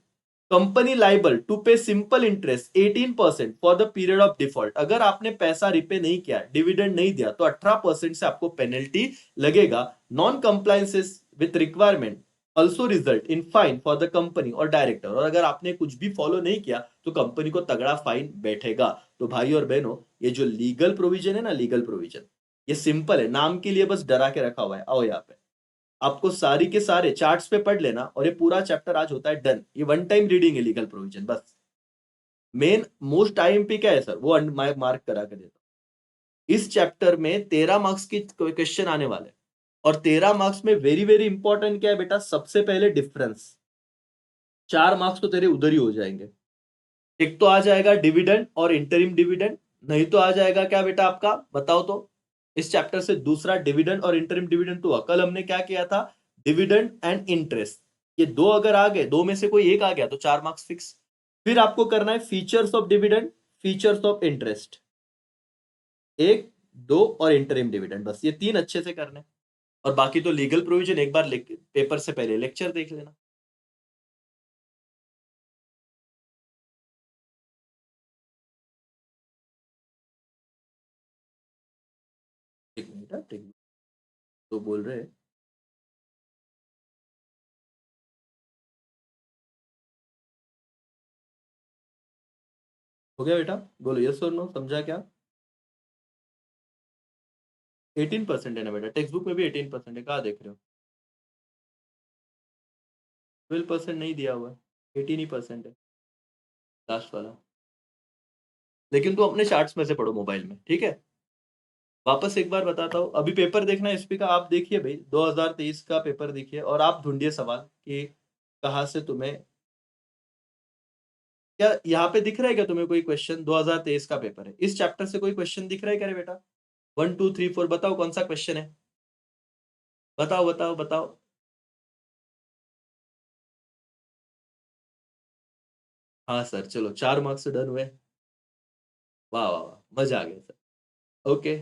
company liable to pay simple interest 18% for the period of default. अगर आपने पैसा रिपे नहीं किया, डिविडेंड नहीं दिया, तो 18% से आपको पेनल्टी लगेगा। Non compliances with requirement also result in fine for the company और डायरेक्टर। और अगर आपने कुछ भी फॉलो नहीं किया तो कंपनी को तगड़ा फाइन बैठेगा। तो भाई और बहनों, ये जो लीगल प्रोविजन है ना, लीगल प्रोविजन, ये सिंपल है, नाम के लिए बस डरा के रखा हुआ है। आओ यहाँ पे आपको सारी के सारे चार्ट्स पे पढ़ लेना, और ये पूरा चैप्टर आज होता है डन। ये वन टाइम रीडिंग है लीगल प्रोविजन, बस। मेन मोस्ट आईएमपी क्या है सर, वो मार्क करा के देता हूं। इस चैप्टर में 13 मार्क्स की क्वेश्चन आने वाले, और 13 मार्क्स में वेरी वेरी इंपॉर्टेंट क्या है बेटा, सबसे पहले डिफरेंस। 4 मार्क्स तो तेरे उधर ही हो जाएंगे। एक तो आ जाएगा डिविडेंड और इंटरिम डिविडेंड, नहीं तो आ जाएगा क्या बेटा आपका, बताओ तो। इस चैप्टर से दूसरा डिविडेंड और इंटरिम डिविडेंड तो कल हमने क्या किया था, डिविडेंड एंड इंटरेस्ट। ये दो अगर आ गए, दो में से कोई एक आ गया तो 4 मार्क्स फिक्स। फिर आपको करना है features of dividend, features of interest, एक, दो और इंटरिम डिविडेंड, बस ये 3 अच्छे से करने। और बाकी तो लीगल प्रोविजन एक बार पेपर से पहले लेक्चर देख लेना। एक मिनट, तो बोल रहे हैं हो गया बेटा, बोलो यस और नो, समझा क्या? 18% है ना बेटा, टेक्स्ट बुक में भी 18% है, कहाँ देख रहे हो? 12% नहीं दिया हुआ है, 18% है लास्ट वाला। लेकिन तुम अपने चार्ट्स में से पढ़ो मोबाइल में, ठीक है? वापस एक बार बताता हूँ, अभी पेपर देखना एसपी का, आप देखिए भाई 2023 का पेपर देखिए, और आप ढूंढिए सवाल कि कहाँ से तुम्हें, क्या यहाँ पे दिख रहा है क्या तुम्हें कोई क्वेश्चन? 2023 का पेपर है, इस चैप्टर से कोई क्वेश्चन दिख रहा है क्या रे बेटा? 1 2 3 4 बताओ कौन सा क्वेश्चन है, बताओ बताओ बताओ। हाँ सर, चलो 4 मार्क्स डन हुए। वाह वाह वाह, मजा आ गया सर। ओके,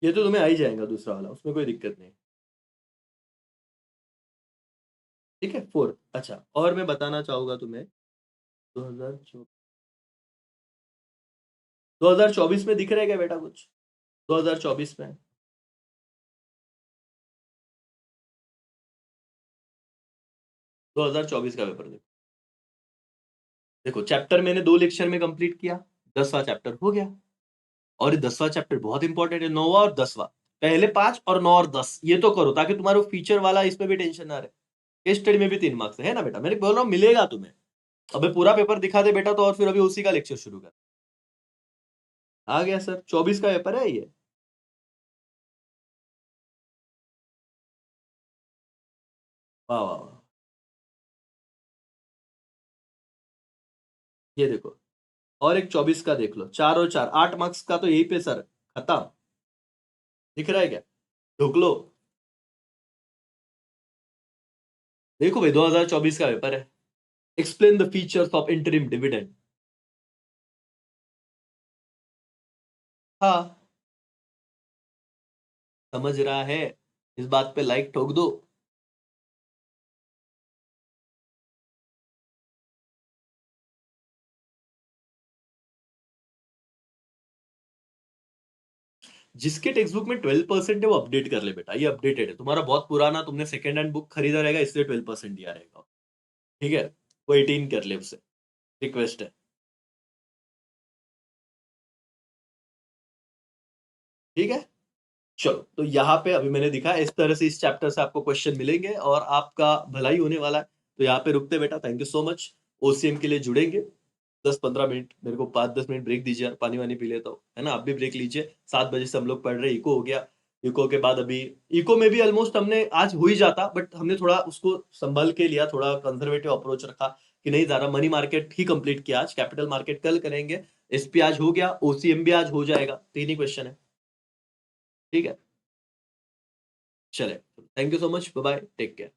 ये तो तुम्हें आ ही जाएगा दूसरा वाला, उसमें कोई दिक्कत नहीं। ठीक है, 4। अच्छा, और मैं बताना चाहूंगा तुम्हें, 2024, 2024 में दिख रहा है क्या बेटा कुछ? 2024 में, 2024 का पेपर देखो। देखो चैप्टर मैंने 2 लेक्चर में कंप्लीट किया, 10वां चैप्टर हो गया। और ये 10वां चैप्टर बहुत इंपॉर्टेंट है, 9वां और 10वां। पहले 5 और 9 और 10 ये तो करो, ताकि तुम्हारे फीचर वाला इसमें भी टेंशन ना रहे। केस स्टडी में भी 3 मार्क्स है ना बेटा, मैंने बोल रहा हूँ मिलेगा तुम्हें। अबे पूरा पेपर दिखा दे बेटा, तो और फिर अभी उसी का लेक्चर शुरू कर। आ गया सर, 24 का पेपर है ये। वाह वाह वाह। ये देखो, और एक 24 का देख लो, 4 और 4 8 मार्क्स का तो यही पे सर खत्म। दिख रहा है क्या? ढूक लो। देखो भाई 2024 का पेपर है। Explain the features of interim dividend. हाँ, समझ रहा है। इस बात पे लाइक ठोक दो। जिसके टेक्स्ट बुक में 12% है वो अपडेट कर ले बेटा, ये अपडेटेड है। तुम्हारा बहुत पुराना, तुमने सेकंड हैंड बुक खरीदा रहेगा, इसलिए 12% दिया रहेगा। ठीक है, वो 18 कर ले उससे, रिक्वेस्ट है। ठीक है, चलो तो यहाँ पे अभी मैंने दिखा इस तरह से, इस चैप्टर से आपको क्वेश्चन मिलेंगे और आपका भलाई होने वाला है। तो यहाँ पे रुकते बेटा, thank you so much. OCM के लिए जुड़ेंगे। 10-15 मिनट मेरे को, 5-10 मिनट ब्रेक दीजिए यार, पानी वानी पी लेता हूँ, है ना? आप भी ब्रेक लीजिए। 7 बजे से हम लोग पढ़ रहे, इको हो गया। इको के बाद अभी, इको में भी ऑलमोस्ट हमने आज हो ही जाता, बट हमने थोड़ा उसको संभल के लिया, थोड़ा कंजर्वेटिव अप्रोच रखा कि नहीं ज्यादा। मनी मार्केट ही कंप्लीट किया आज, कैपिटल मार्केट कल करेंगे। एसपी आज हो गया, ओसीएम भी आज हो जाएगा, 3 ही क्वेश्चन है। ठीक है, चले। Thank you so much, bye bye, take care.